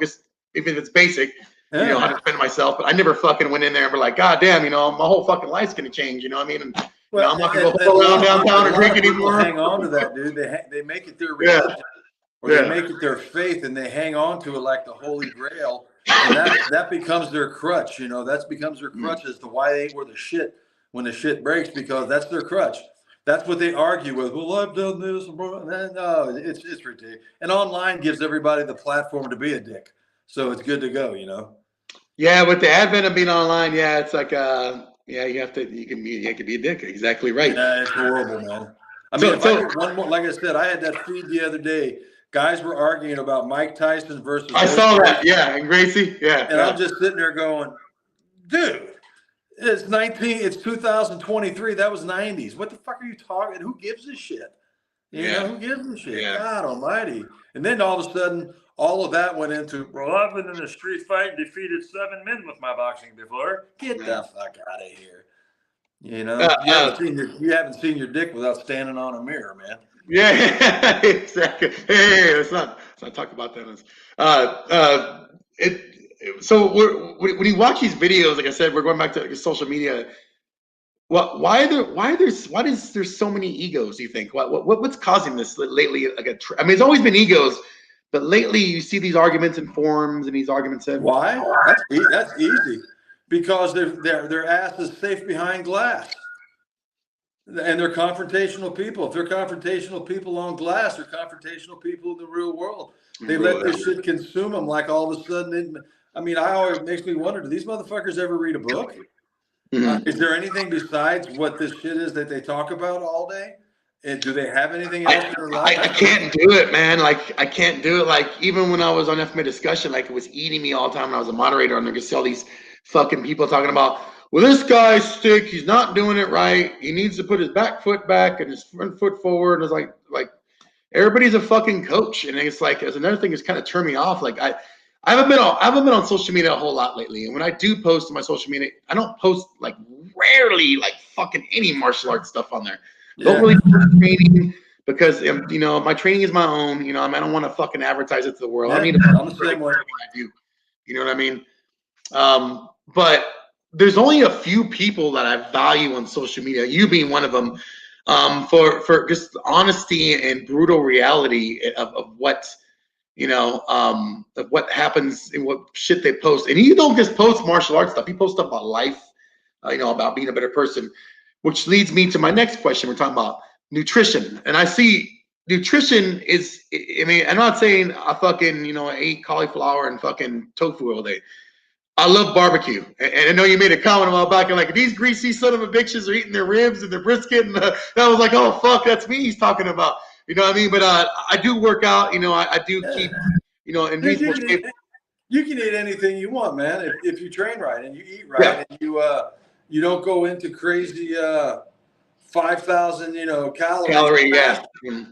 just even if it's basic. How to defend myself, but I never fucking went in there and were like, God damn, my whole fucking life's gonna change, you know what I mean? And I'm not gonna go around downtown and drink anymore. Hang on to that, dude. They make it their religion, or they make it their faith, and they hang on to it like the Holy Grail, and that becomes their crutch. That becomes their crutch as to why they ain't worth the shit when the shit breaks, because that's their crutch. That's what they argue with. Well, I've done this. No, it's ridiculous. And online gives everybody the platform to be a dick, so it's good to go, Yeah, with the advent of being online, it's like, you can be a dick. Exactly right. Yeah, it's horrible, man. I mean, one more, like I said, I had that feed the other day. Guys were arguing about Mike Tyson versus. I saw that, and Gracie, And I'm just sitting there going, dude, it's 2023. That was 90s. What the fuck are you talking? Who gives a shit? Who gives a shit? Yeah. God almighty. And then all of a sudden, all of that went into, well, I've been in a street fight and defeated 7 men with my boxing before. Get the fuck out of here. You haven't seen your dick without standing on a mirror, man. Yeah, exactly. Hey, let's not talk about that. So when you watch these videos, like I said, we're going back to social media. Why is there so many egos? Do you think what's causing this lately? It's always been egos, but lately you see these arguments in forums and these arguments. Why? That's easy, because their ass is safe behind glass, and they're confrontational people. If they're confrontational people on glass, they're confrontational people in the real world. They let this shit consume them. Like all of a sudden, it always makes me wonder: do these motherfuckers ever read a book? Mm-hmm. Is there anything besides what this shit is that they talk about all day? And do they have anything else in their life? I can't do it, man. I can't do it. Even when I was on FMA discussion, it was eating me all the time when I was a moderator, and I could see all these fucking people talking about, well, this guy's stick, he's not doing it right. He needs to put his back foot back and his front foot forward. And it's like, everybody's a fucking coach, and it's like as another thing that's kind of turned me off. Like I haven't been on social media a whole lot lately, and when I do post on my social media, I don't post like rarely like fucking any martial arts stuff on there. Yeah. Don't really post training because you know my training is my own. You know, I don't want to fucking advertise it to the world. Yeah, I mean, I'm the same way. I do. You know what I mean? But there's only a few people that I value on social media. You being one of them. For just honesty and brutal reality of what you know, of what happens and what shit they post. And you don't just post martial arts stuff; you post stuff about life, you know, about being a better person. Which leads me to my next question. We're talking about nutrition, and I see nutrition is. I mean, I'm not saying I fucking ate cauliflower and fucking tofu all day. I love barbecue, and I know you made a comment a while back, and like these greasy son of a bitches are eating their ribs and their brisket, and I was like, oh fuck, that's me he's talking about. You know what I mean? But I do work out. You know, I do keep in reasonable shape. You can eat anything you want, man, if you train right and you eat right and you don't go into crazy 5,000 calorie. Yeah.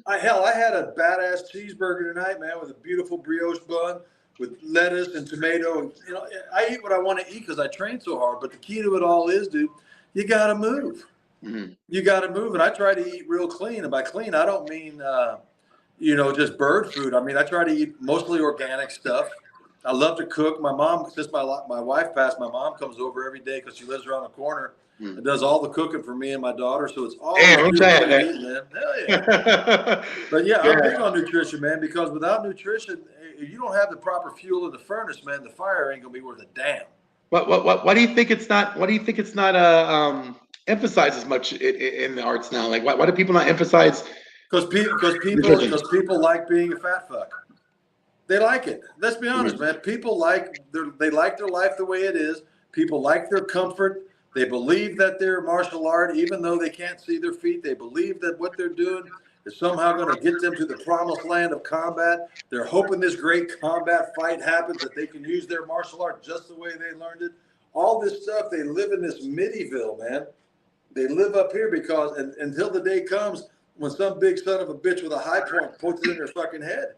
I had a badass cheeseburger tonight, man, with a beautiful brioche bun with lettuce and tomato. You know, I eat what I want to eat because I train so hard. But the key to it all is, dude, you got to move. Mm-hmm. You got to move. And I try to eat real clean. And by clean, I don't mean, just bird food. I mean, I try to eat mostly organic stuff. I love to cook. My mom, since my wife passed, my mom comes over every day because she lives around the corner and does all the cooking for me and my daughter. So it's all man. Hell yeah. But yeah, I'm big on nutrition, man, because without nutrition, if you don't have the proper fuel in the furnace, man, the fire ain't gonna be worth a damn. Why do you think it's not? Why do you think it's not emphasized as much in the arts now? Like, why do people not emphasize? Because people like being a fat fuck. They like it. Let's be honest, man. People they like their life the way it is. People like their comfort. They believe that they're martial art, even though they can't see their feet. They believe that what they're doing is somehow going to get them to the promised land of combat. They're hoping this great combat fight happens, that they can use their martial art just the way they learned it. All this stuff, they live in this Middieville, man. They live up here because until the day comes when some big son of a bitch with a high point puts it in their fucking head.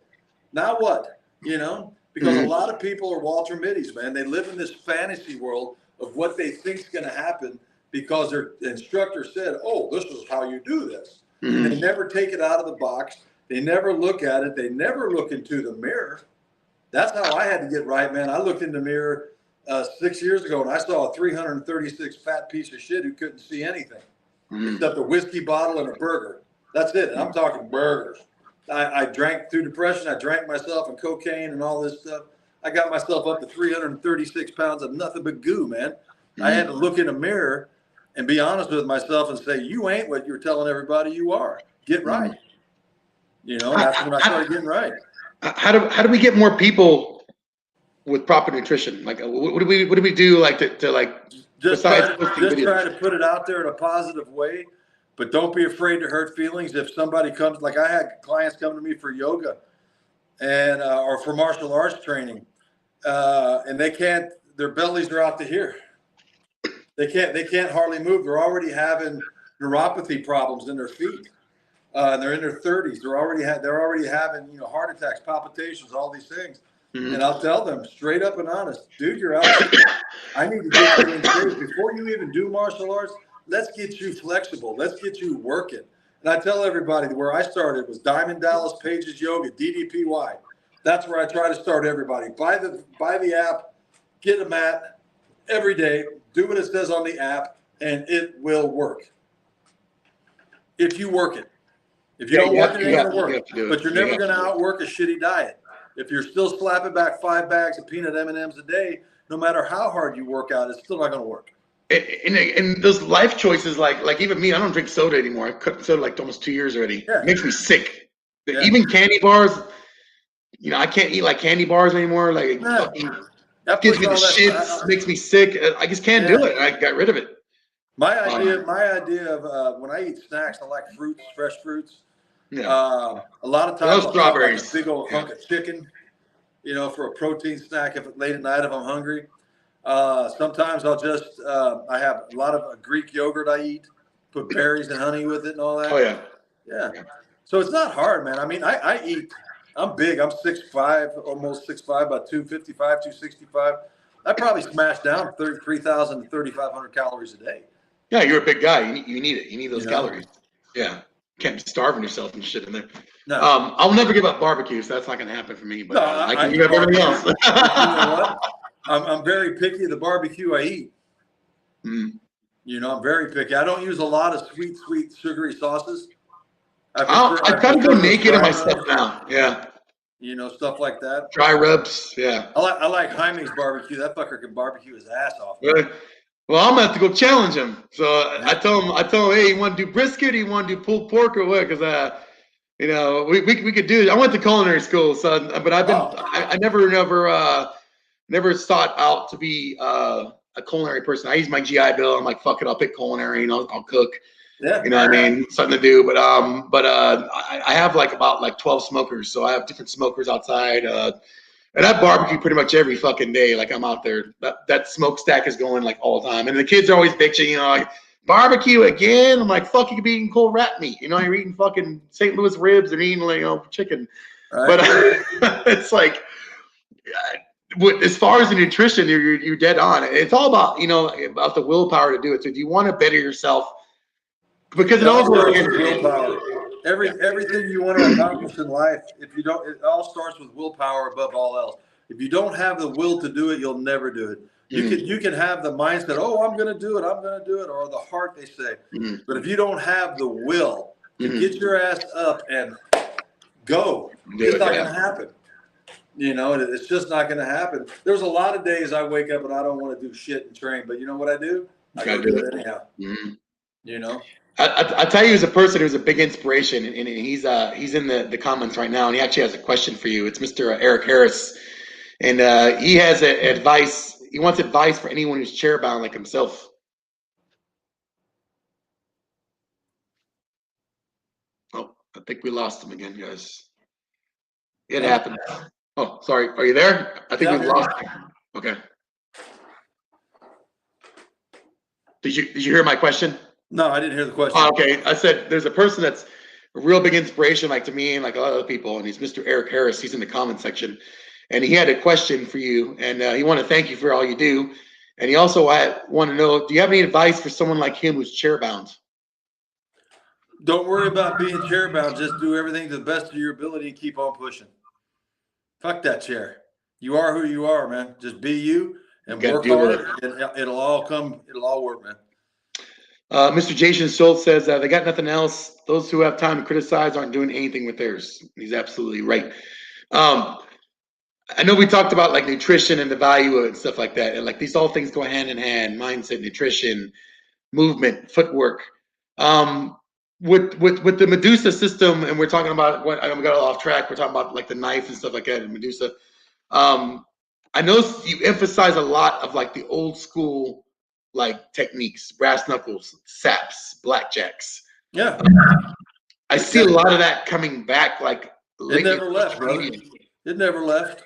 Now what? Because a lot of people are Walter Middies, man. They live in this fantasy world of what they think is going to happen because their instructor said, oh, this is how you do this. Mm-hmm. They never take it out of the box. They never look at it. They never look into the mirror. That's how I had to get right, man. I looked in the mirror 6 years ago and I saw a 336 fat piece of shit who couldn't see anything except a whiskey bottle and a burger. That's it. And I'm talking burgers. I drank through depression. I drank myself and cocaine and all this stuff. I got myself up to 336 pounds of nothing but goo, man. I had to look in a mirror and be honest with myself and say, you ain't what you're telling everybody you are. Get right. That's when I started getting right. How do we get more people with proper nutrition? Like, what do we do like to like just try to put it out there in a positive way, but don't be afraid to hurt feelings. If somebody comes, like I had clients come to me for yoga and or for martial arts training, and their bellies are out to here. They can't hardly move. They're already having neuropathy problems in their feet. And they're in their 30s. They're already having heart attacks, palpitations, all these things. Mm-hmm. And I'll tell them straight up and honest, dude, you're out. I need to get you in shape before you even do martial arts. Let's get you flexible. Let's get you working. And I tell everybody where I started was Diamond Dallas Page's Yoga, DDPY. That's where I try to start everybody. Buy the app, get a mat every day, do what it says on the app, and it will work. If you work it. If you don't work it, it ain't going to work. But you're never going to outwork a shitty diet. If you're still slapping back 5 bags of peanut M&Ms a day, no matter how hard you work out, it's still not going to work. And those life choices, like even me, I don't drink soda anymore. I cut soda like almost 2 years already. Yeah. It makes me sick. Yeah. Even candy bars, I can't eat like candy bars anymore. Like that gives me the shits, makes me sick. I just can't do it. I got rid of it. My idea of when I eat snacks, I like fruits, fresh fruits. Yeah. A lot of times I'll strawberries, like a big old hunk of chicken, for a protein snack late at night if I'm hungry. Sometimes I'll just I have a lot of Greek yogurt I eat, put berries and honey with it and all that. Oh yeah. Yeah. So it's not hard, man. I mean, I eat. I'm big. I'm 6'5", almost 6'5", about 255, 265. I probably smash down 3,000 to 3,500 calories a day. Yeah, you're a big guy. You need it. You need those You know? calories. Yeah. Can't be starving yourself and shit in there. No. I'll never give up barbecue, so that's not going to happen for me. But No, I can give up everything else. You know what? I'm very picky of the barbecue I eat. Mm. You know, I'm very picky. I don't use a lot of sweet, sugary sauces. I try to go naked in my stuff now. Yeah. You know, stuff like that. Dry rubs. Yeah. I like Jaime's barbecue. That fucker can barbecue his ass off. Really? Well, I'm gonna have to go challenge him. So I tell him, hey, you want to do brisket? Or you want to do pulled pork or what? Because you know, we could do it. I went to culinary school, so but I've been I never sought out to be a culinary person. I use my GI Bill. I'm like, fuck it, I'll pick culinary and I'll cook. Yeah. You know what I mean? Something to do. But I have about 12 smokers, so I have different smokers outside. And I barbecue pretty much every fucking day. Like I'm out there. That smokestack is going like all the time. And the kids are always bitching, you know, like barbecue again. I'm like, fuck, you could be eating cold rat meat. You know, you're eating fucking St. Louis ribs and eating chicken. Right. But it's like, as far as the nutrition, you're dead on. It's all about, you know, about the willpower to do it. So do you want to better yourself? Because it also willpower. Everything you want to accomplish in life, if you don't, it all starts with willpower above all else. If you don't have the will to do it, you'll never do it. You can have the mindset, oh, I'm going to do it, or the heart, they say. But if you don't have the will to get your ass up and go, it's not going to happen. You know, it's just not going to happen. There's a lot of days I wake up and I don't want to do shit and train, but you know what I do? I go do it anyhow. You know. I tell you, as a person who's a big inspiration, and he's in the comments right now, and he actually has a question for you. It's Mr. Eric Harris, and he has advice. He wants advice for anyone who's chair-bound like himself. Oh, I think we lost him again, guys. It happened. Oh, sorry. Are you there? I think we lost him. Okay. Did you hear my question? No, I didn't hear the question. Oh, okay. I said there's a person that's a real big inspiration, like to me and like a lot of other people, and he's Mr. Eric Harris. He's in the comment section, and he had a question for you, and he wanted to thank you for all you do, and he also want to know, do you have any advice for someone like him who's chair-bound? Don't worry about being chair-bound. Just do everything to the best of your ability and keep on pushing. Fuck that chair. You are who you are, man. Just be you and work hard. It'll all come. It'll all work, man. Mr. Jason Schultz says they got nothing else. Those who have time to criticize aren't doing anything with theirs. He's absolutely right. I know we talked about like nutrition and the value of it and stuff like that. And like these all things go hand in hand: mindset, nutrition, movement, footwork. With the Medusa system, and we're talking about what we got off track. We're talking about like the knife and stuff like that in Medusa. I know you emphasize a lot of like the old school like techniques, brass knuckles, saps, blackjacks. Yeah. I see a lot of that coming back. Like it never left, bro. It never left.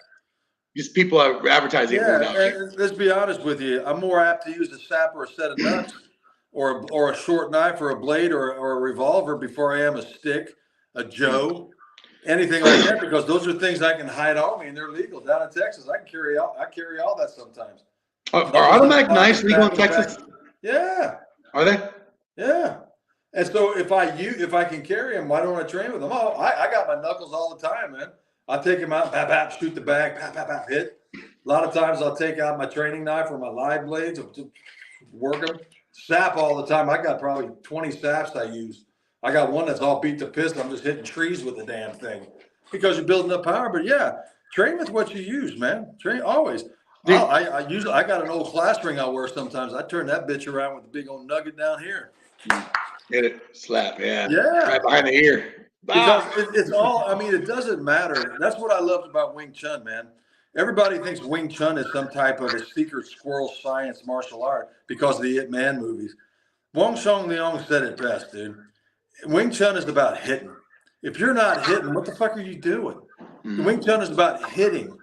Just people are advertising. Yeah, let's be honest with you. I'm more apt to use a sap or a set of nuts or a short knife or a blade or a revolver before I am a stick, a Joe, anything like that, because those are things I can hide on me and they're legal. Down in Texas, I carry all that sometimes. Are automatic knives legal in Texas? Yeah. Are they? Yeah. And so if I can carry them, why don't I train with them? Oh, I got my knuckles all the time, man. I take them out, bap, bap, shoot the bag, bap, bap, bap, hit. A lot of times I'll take out my training knife or my live blades, work them. Sap all the time. I got probably 20 saps I use. I got one that's all beat to piss. I'm just hitting trees with the damn thing because you're building up power. But yeah, train with what you use, man. Train always. I got an old class ring I wear sometimes. I turn that bitch around with a big old nugget down here. Hit it, slap, yeah. Yeah. Right behind the ear. Because it's all, I mean, it doesn't matter. That's what I loved about Wing Chun, man. Everybody thinks Wing Chun is some type of a secret squirrel science martial art because of the Ip Man movies. Wong Shong Leong said it best, dude. Wing Chun is about hitting. If you're not hitting, what the fuck are you doing? Wing Chun is about hitting.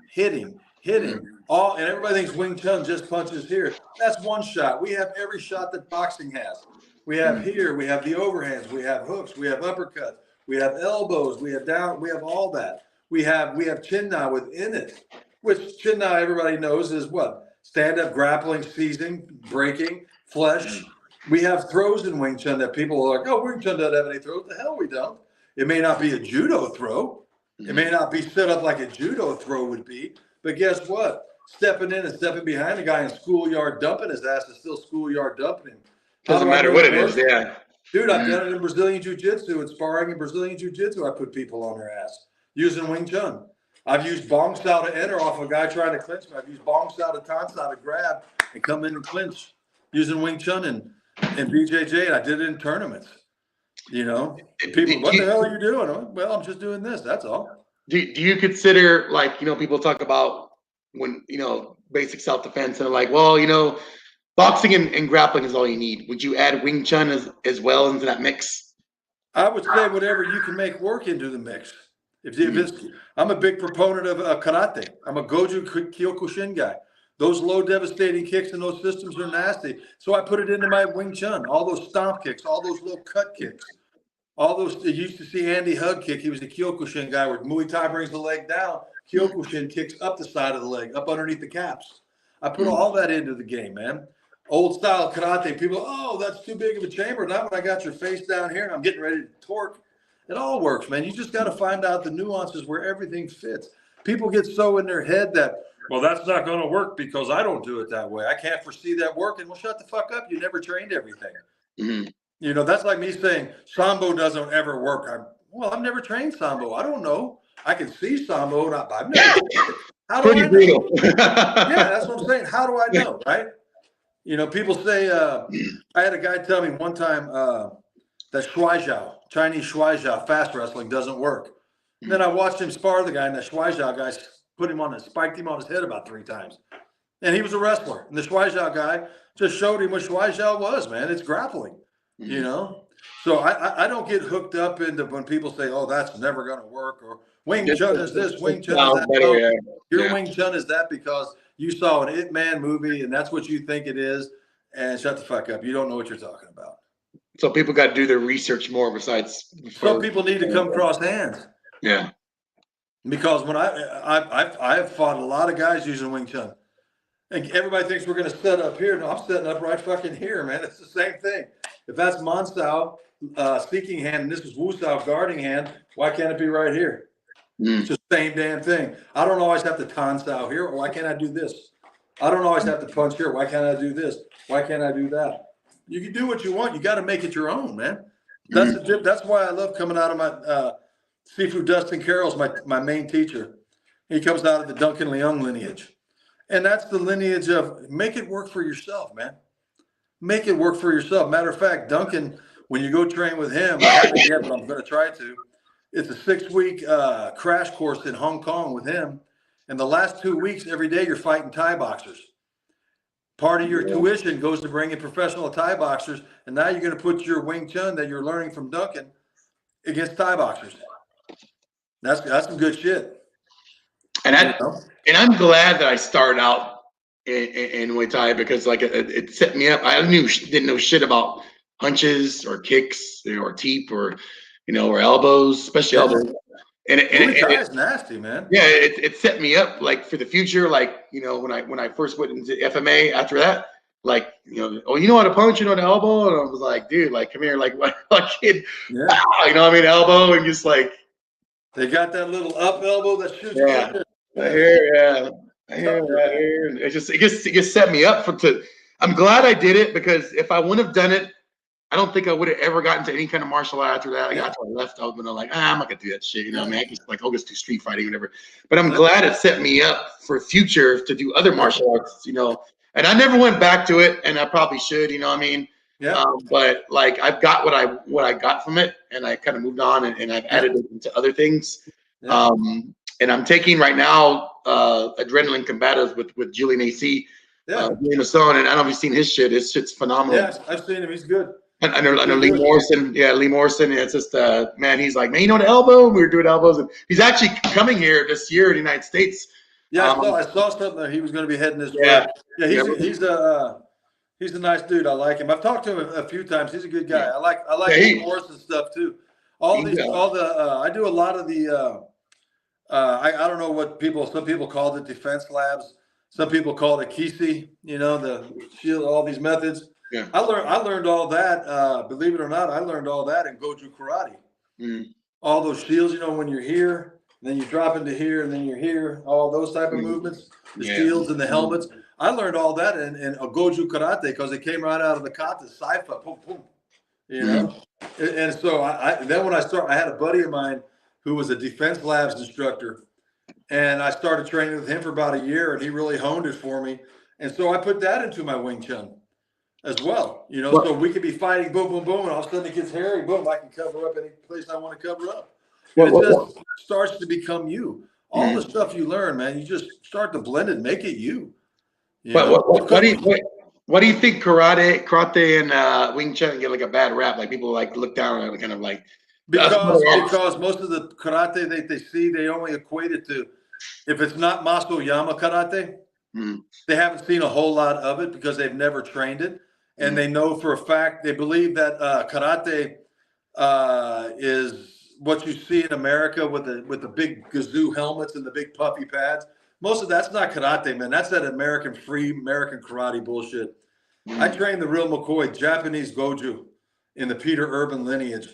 All, and everybody thinks Wing Chun just punches here. That's one shot. We have every shot that boxing has. We have here, we have the overhands, we have hooks, we have uppercuts, We have elbows. We have down. We have all that. We have chin na within it, which chin na everybody knows is what? Stand-up grappling, seizing, breaking, flesh. We have throws in Wing Chun that people are like, oh, Wing Chun doesn't have any throws. The hell we don't. It may not be a judo throw. It may not be set up like a judo throw would be. But guess what? Stepping in and stepping behind a guy in schoolyard dumping his ass is still schoolyard dumping him. Doesn't matter what it is, yeah. Dude, I've done it in Brazilian Jiu-Jitsu and sparring in Brazilian Jiu-Jitsu. I put people on their ass using Wing Chun. I've used bong style to enter off a guy trying to clinch me. I've used bong style to tan style to grab and come in and clinch using Wing Chun and BJJ. And I did it in tournaments. You know, people, what the hell are you doing? Well, I'm just doing this. That's all. Do you consider, like, you know, people talk about when, you know, basic self-defense and like, well, you know, boxing and grappling is all you need. Would you add Wing Chun as well into that mix? I would say whatever you can make work into the mix. I'm a big proponent of karate. I'm a Goju Kyokushin guy. Those low devastating kicks and those systems are nasty. So I put it into my Wing Chun. All those stomp kicks, all those low cut kicks, all those. You used to see Andy Hug kick. He was a Kyokushin guy where Muay Thai brings the leg down. Kyokushin kicks up the side of the leg, up underneath the caps. I put all that into the game, man. Old style karate, people, oh, that's too big of a chamber. Not when I got your face down here and I'm getting ready to torque. It all works, man. You just got to find out the nuances where everything fits. People get so in their head that, well, that's not going to work because I don't do it that way. I can't foresee that working. Well, shut the fuck up. You never trained everything. You know, that's like me saying Sambo doesn't ever work. I've never trained Sambo. I don't know. I can see Sambo, and I've never trained it. How do I know? Yeah, that's what I'm saying. How do I know, right? You know, people say, I had a guy tell me one time that Shuaijiao, Chinese Shuaijiao, fast wrestling doesn't work. And then I watched him spar the guy, and the Shuaijiao guy spiked him on his head about 3 times. And he was a wrestler. And the Shuaijiao guy just showed him what Shuaijiao was, man. It's grappling, you know? So I don't get hooked up into when people say, oh, that's never going to work, or Wing Chun is this, Wing Chun is that. Your Wing Chun is that because you saw an Ip Man movie and that's what you think it is. And shut the fuck up. You don't know what you're talking about. So people got to do their research more besides. Some people need to come cross hands. Yeah. Because when I've fought a lot of guys using Wing Chun. And everybody thinks we're going to set up here. No, I'm setting up right fucking here, man. It's the same thing. If that's Man Sao, seeking hand, and this is Wu Sao, guarding hand, why can't it be right here? It's the same damn thing. I don't always have to Tan Sao here. Or why can't I do this? I don't always have to punch here. Why can't I do this? Why can't I do that? You can do what you want. You got to make it your own, man. That's why I love coming out of my Sifu Dustin Carroll's my main teacher. He comes out of the Duncan Leung lineage. And that's the lineage of make it work for yourself, man. Make it work for yourself. Matter of fact, Duncan, when you go train with him, I haven't yet, but I'm going to try to. It's a 6-week crash course in Hong Kong with him. And the last 2 weeks, every day, you're fighting Thai boxers. Part of your tuition goes to bring in professional Thai boxers. And now you're going to put your Wing Chun that you're learning from Duncan against Thai boxers. That's some good shit. And I'm glad that I started out in Muay Thai because like it set me up. I didn't know shit about punches or kicks or teep or or elbows, especially elbows. And Muay Thai is nasty, man. Yeah, it set me up like for the future. Like when I first went into FMA after that, like oh, you know how to punch, how to elbow, and I was like, dude, like come here, like what, kid, elbow, and just like they got that little up elbow that shoots. Yeah. I hear. It just set me up I'm glad I did it because if I wouldn't have done it, I don't think I would have ever gotten to any kind of martial art after that. Like after I left, I was like, I'm not gonna do that shit. I mean, I just like I'll just do street fighting, whatever. But I'm glad it set me up for future to do other martial arts, And I never went back to it, and I probably should. What I mean? Yeah. But like I've got what I got from it, and I kind of moved on, and I've added it into other things. Yeah. And I'm taking right now adrenaline combatives with Julian AC. Yeah. Julian Asson, and I don't know if you've seen his shit. His shit's phenomenal. Yeah, I've seen him. He's good. I know Lee Morrison. Yeah, Lee Morrison. It's just man, he's like, man, the elbow? We were doing elbows. And he's actually coming here this year in the United States. Yeah, I saw something that he was going to be heading this way. Yeah, he's a nice dude. I like him. I've talked to him a few times. He's a good guy. I like Lee Morrison stuff too. I do a lot of the, I don't know what some people call it defense labs. Some people call it kisi, the shield, all these methods. Yeah. I learned all that, believe it or not, I learned all that in Goju karate. All those shields, when you're here, then you drop into here, and then you're here, all those type of movements, the shields and the helmets. I learned all that in a Goju karate because it came right out of the kata, saifa, boom, boom, And so then when I had a buddy of mine who was a defense labs instructor, and I started training with him for about a year, and he really honed it for me. And so I put that into my Wing Chun as well, so we could be fighting, boom, boom, boom, and all of a sudden it gets hairy, boom, I can cover up any place I want to cover up. And it just starts to become you. All the stuff you learn, man, you just start to blend it, make it you. But what do you think karate and Wing Chun get like a bad rap? Like people like look down on it, kind of like because most of the karate they see, they only equate it to, if it's not Masoyama karate, they haven't seen a whole lot of it because they've never trained it. And they know for a fact, they believe that karate is what you see in America with the big Goju helmets and the big puffy pads. Most of that's not karate, man. That's that American karate bullshit. I trained the real McCoy Japanese Goju in the Peter Urban lineage.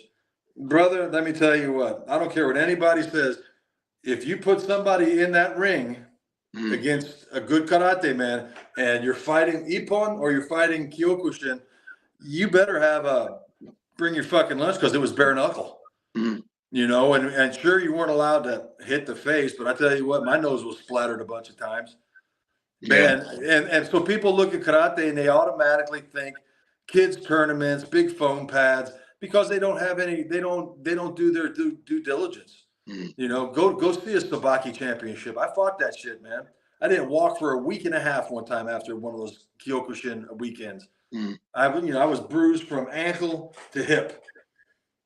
Brother, let me tell you what. I don't care what anybody says. If you put somebody in that ring against a good karate man, and you're fighting Ippon or you're fighting Kyokushin, you better bring your fucking lunch because it was bare knuckle. And sure, you weren't allowed to hit the face, but I tell you what, my nose was splattered a bunch of times. Man, and so people look at karate and they automatically think kids tournaments, big foam pads, because they don't have any, they don't do their due diligence. Go see a Sabaki championship. I fought that shit, man. I didn't walk for a week and a half one time after one of those Kyokushin weekends. I was bruised from ankle to hip.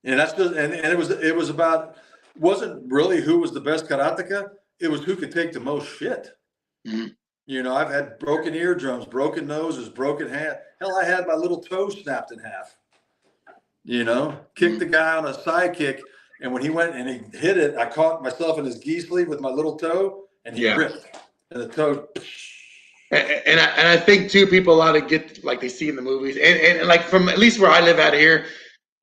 And that's just, and it was about, wasn't really who was the best karateka. It was who could take the most shit. I've had broken eardrums, broken noses, broken hand. Hell, I had my little toe snapped in half. Kicked the guy on a side kick. And when he went and he hit it, I caught myself in his gi sleeve with my little toe, and he ripped. And the toe. And I think too, people a lot of get like they see in the movies, and like from at least where I live out here,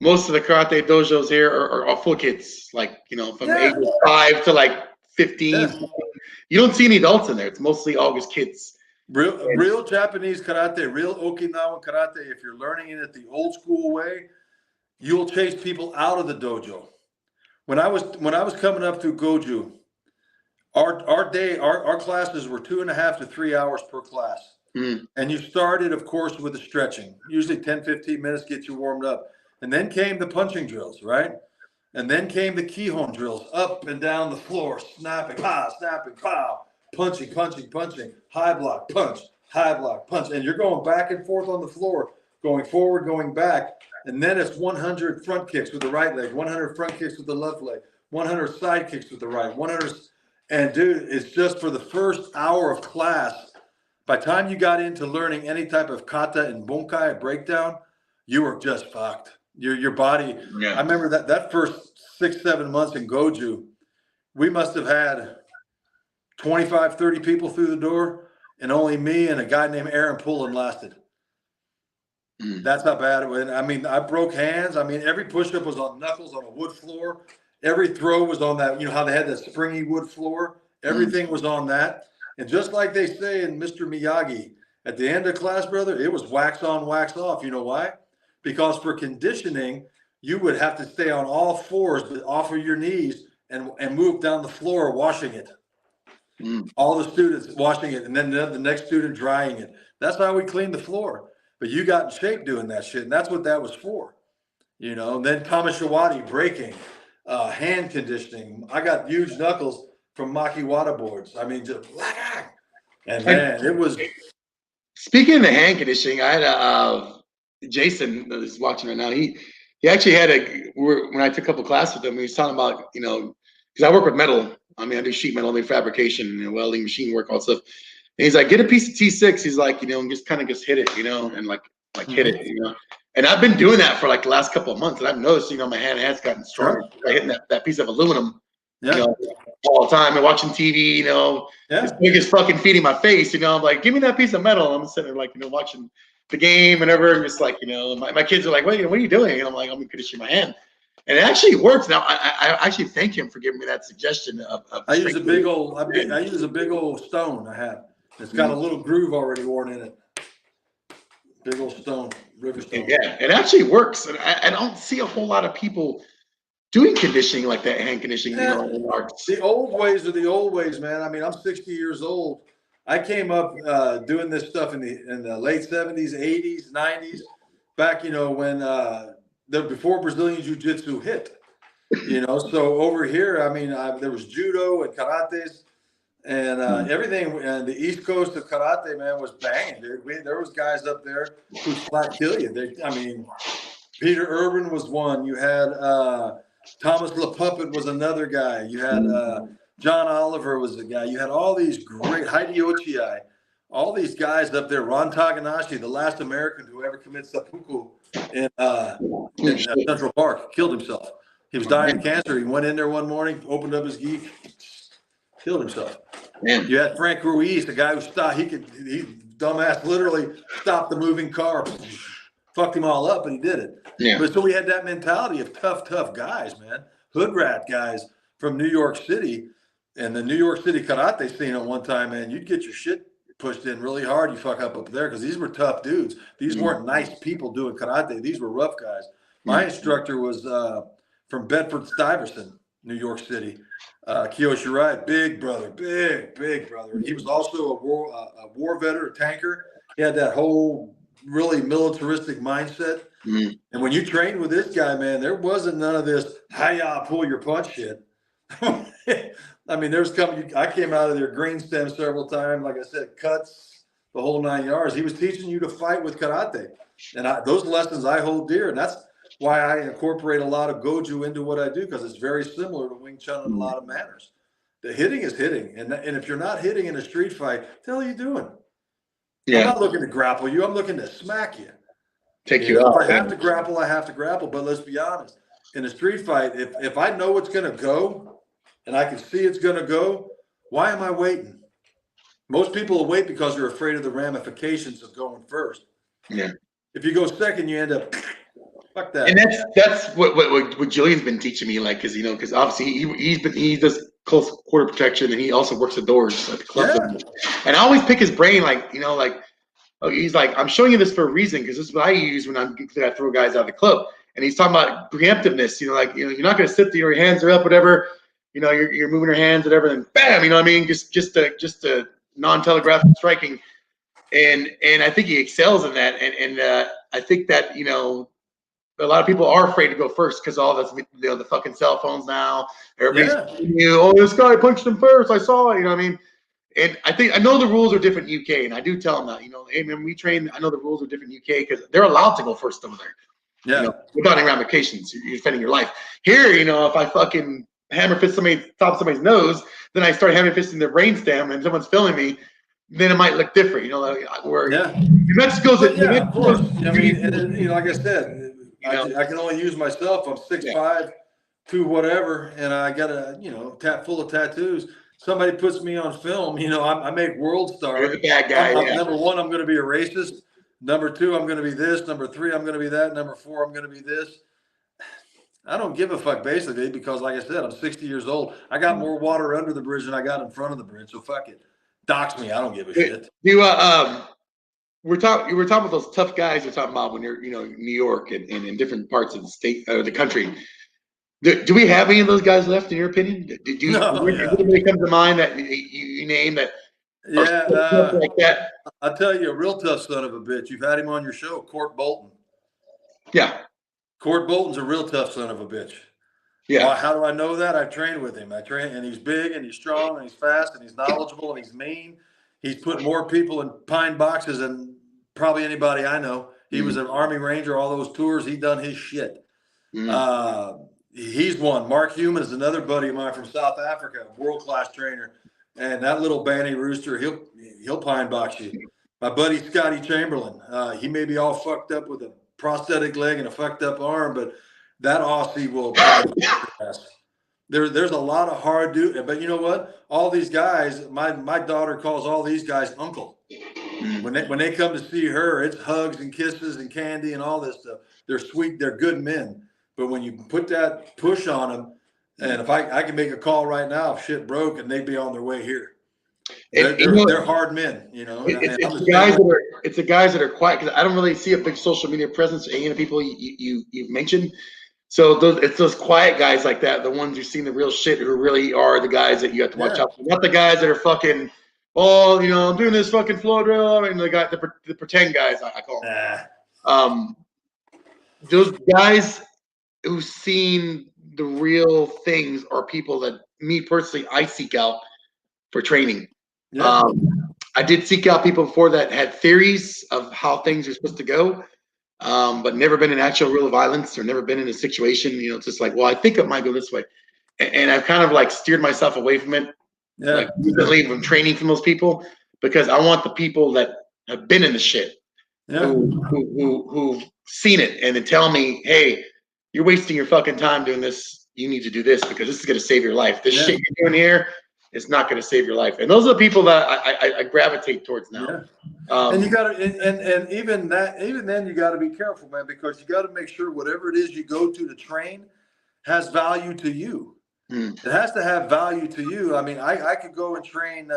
most of the karate dojos here are full kids, like from age 5 to like 15. You don't see any adults in there. It's mostly all just kids. Real Japanese karate, real Okinawan karate. If you're learning it the old school way, you'll chase people out of the dojo. When I was coming up through Goju, our classes were 2.5 to 3 hours per class. And you started, of course, with the stretching. Usually 10, 15 minutes get you warmed up. And then came the punching drills, right? And then came the kihon drills, up and down the floor, snapping, pow, punching, high block, punch, and you're going back and forth on the floor, going forward, going back, and then it's 100 front kicks with the right leg, 100 front kicks with the left leg, 100 side kicks with the right, 100, and dude, it's just for the first hour of class. By the time you got into learning any type of kata and bunkai breakdown, you were just fucked. Your body. Yeah. I remember that first 6-7 months in Goju, we must have had 25, 30 people through the door, and only me and a guy named Aaron Pullen lasted. That's how bad it was. I mean, I broke hands. I mean, every push-up was on knuckles on a wood floor. Every throw was on that, how they had that springy wood floor. Everything was on that. And just like they say in Mr. Miyagi, at the end of class, brother, it was wax on, wax off. You know why? Because for conditioning, you would have to stay on all fours, but off of your knees and move down the floor, washing it. All the students washing it, and then the next student drying it. That's how we cleaned the floor. But you got in shape doing that shit, and that's what that was for. And then Kamishawati, breaking, hand conditioning. I got huge knuckles from Makiwata boards. I mean, just Lakan. And man, it was. Speaking of the hand conditioning, I had Jason that is watching right now. He actually had when I took a couple classes with him, he was talking about, because I work with metal. I mean, I do sheet metal, fabrication, welding, machine work, all stuff. And he's like, get a piece of T6. He's like, and just kind of hit it, and like hit it, And I've been doing that for like the last couple of months, and I've noticed, my hand has gotten stronger by hitting that piece of aluminum, all the time and watching TV, as big as fucking feeding my face, I'm like, give me that piece of metal. I'm sitting there like, watching the game, whenever, and just like, my kids are like, wait, what are you doing? And I'm like, I'm conditioning my hand. And it actually works. Now, I actually thank him for giving me that suggestion. I use a big old stone I have. It's got a little groove already worn in it. Big old stone, river stone. Yeah, it actually works. And I don't see a whole lot of people doing conditioning like that, hand conditioning, in arts. The old ways are the old ways, man. I mean, I'm 60 years old. I came up doing this stuff in the late 70s, 80s, 90s, back, when before Brazilian Jiu-Jitsu hit, So over here, I mean, there was judo and karates and everything. And the East Coast of karate, man, was banging, dude. There was guys up there who flat kill you. Peter Urban was one. You had Thomas LaPuppet was another guy. You had John Oliver was a guy. You had all these great Heidi Ochiai, all these guys up there. Ron Taganashi, the last American who ever committed seppuku in Central Park, killed himself. He was dying of cancer. He went in there one morning, opened up his gi, killed himself. Man. You had Frank Ruiz, the guy who stopped. He dumbass literally stopped the moving car, fucked him all up, and he did it. Yeah. But so we had that mentality of tough guys, man, hood rat guys from New York City, and the New York City karate scene at one time, man, you'd get your shit pushed in really hard. You fuck up there because these were tough dudes. These weren't nice people doing karate. These were rough guys. My instructor was from Bedford-Stuyvesant, New York City. Kiyoshi Wright, big brother. He was also a war veteran, a tanker. He had that whole really militaristic mindset. Mm-hmm. And when you trained with this guy, man, there wasn't none of this hi-ya, pull your punch shit. I mean, I came out of there green stem several times, like I said, cuts, the whole 9 yards. He was teaching you to fight with karate. And those lessons I hold dear. And that's why I incorporate a lot of Goju into what I do, because it's very similar to Wing Chun in a lot of manners. The hitting is hitting. And if you're not hitting in a street fight, what the hell are you doing? Yeah. I'm not looking to grapple you. I'm looking to smack you. Take you out. If I have to grapple, I have to grapple. But let's be honest. In a street fight, if I know it's going to go and I can see it's going to go, why am I waiting? Most people will wait because they're afraid of the ramifications of going first. Yeah. If you go second, you end up, fuck that. And that's what Julian's been teaching me, like, because obviously he does close quarter protection, and he also works the doors at the club. Yeah. And I always pick his brain, he's like, I'm showing you this for a reason, because this is what I use when I throw guys out of the club. And he's talking about preemptiveness, you're not going to sit there, your hands are up, whatever, you're moving your hands, whatever, and bam, you know what I mean? Just a non-telegraphic striking. And I think he excels in that. And I think that, a lot of people are afraid to go first because all that's, the fucking cell phones now. Everybody's this guy punched him first. I saw it, you know what I mean? And I know the rules are different in UK, and I do tell them that, hey, man, we train, I know the rules are different in UK because they're allowed to go first over there. Yeah. Without any ramifications. You're defending your life. Here, if I fucking hammer fist top of somebody's nose, then I start hammer fisting their brainstem and someone's filming me, then it might look different, where New Mexico's of course. I mean, and, like I said, I can only use myself. I'm 6'5", 2 whatever, and I got a tap full of tattoos. Somebody puts me on film, I make world stars. You're the bad guy. Number one, I'm going to be a racist. Number two, I'm going to be this. Number three, I'm going to be that. Number four, I'm going to be this. I don't give a fuck, basically, because like I said, I'm 60 years old. I got more water under the bridge than I got in front of the bridge. So fuck it. Dox me. I don't give a shit. We're talking about those tough guys we're talking about when you're, New York and in different parts of the state or the country. Do we have any of those guys left, in your opinion? Did anybody come to mind that you name that? Yeah, like that. I'll tell you, a real tough son of a bitch. You've had him on your show, Court Bolton. Yeah. Court Bolton's a real tough son of a bitch. Yeah. Well, how do I know that? I've trained with him. And he's big and he's strong and he's fast and he's knowledgeable and he's mean. He's put more people in pine boxes than probably anybody I know. He was an Army Ranger, all those tours. He done his shit. He's one. Mark Human is another buddy of mine from South Africa, world-class trainer. And that little banty rooster, he'll pine box you. My buddy Scotty Chamberlain, he may be all fucked up with a prosthetic leg and a fucked up arm, but that Aussie will there's a lot of hard dude, but you know what? All these guys, my daughter calls all these guys uncle. When they come to see her, it's hugs and kisses and candy and all this stuff. They're sweet, they're good men. But when you put that push on them, and if I can make a call right now, if shit broke, and they'd be on their way here. They're hard men, you know. It's the guys that are quiet, because I don't really see a big social media presence. Any of the people you've mentioned. So it's those quiet guys like that, the ones who've seen the real shit, who really are the guys that you have to watch out for. Not the guys that are fucking, I'm doing this fucking flow drill, and the pretend guys, I call them. Those guys who've seen the real things are people that, me personally, I seek out for training. Yeah. I did seek out people before that had theories of how things are supposed to go. But never been in actual real violence, or never been in a situation, it's just like, well, I think it might go this way. And I've kind of like steered myself away from it. Yeah. Like recently from training from those people, because I want the people that have been in the shit, who've seen it, and then tell me, hey, you're wasting your fucking time doing this. You need to do this, because this is going to save your life. This shit you're doing here is not going to save your life. And those are the people that I gravitate towards now. Yeah. And you got to, and even then you got to be careful, man, because you got to make sure whatever it is you go to train has value to you. It has to have value to you. I mean, I could go and train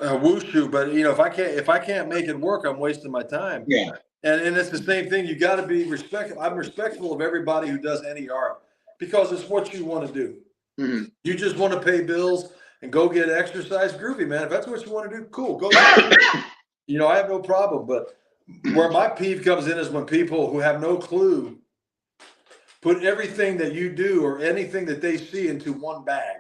wushu, but if I can't make it work, I'm wasting my time. Yeah. And it's the same thing. You got to be respectful. I'm respectful of everybody who does any art, because it's what you want to do. Mm-hmm. You just want to pay bills and go get exercise. Groovy, man. If that's what you want to do, cool. Go. I have no problem. But where my peeve comes in is when people who have no clue put everything that you do or anything that they see into one bag.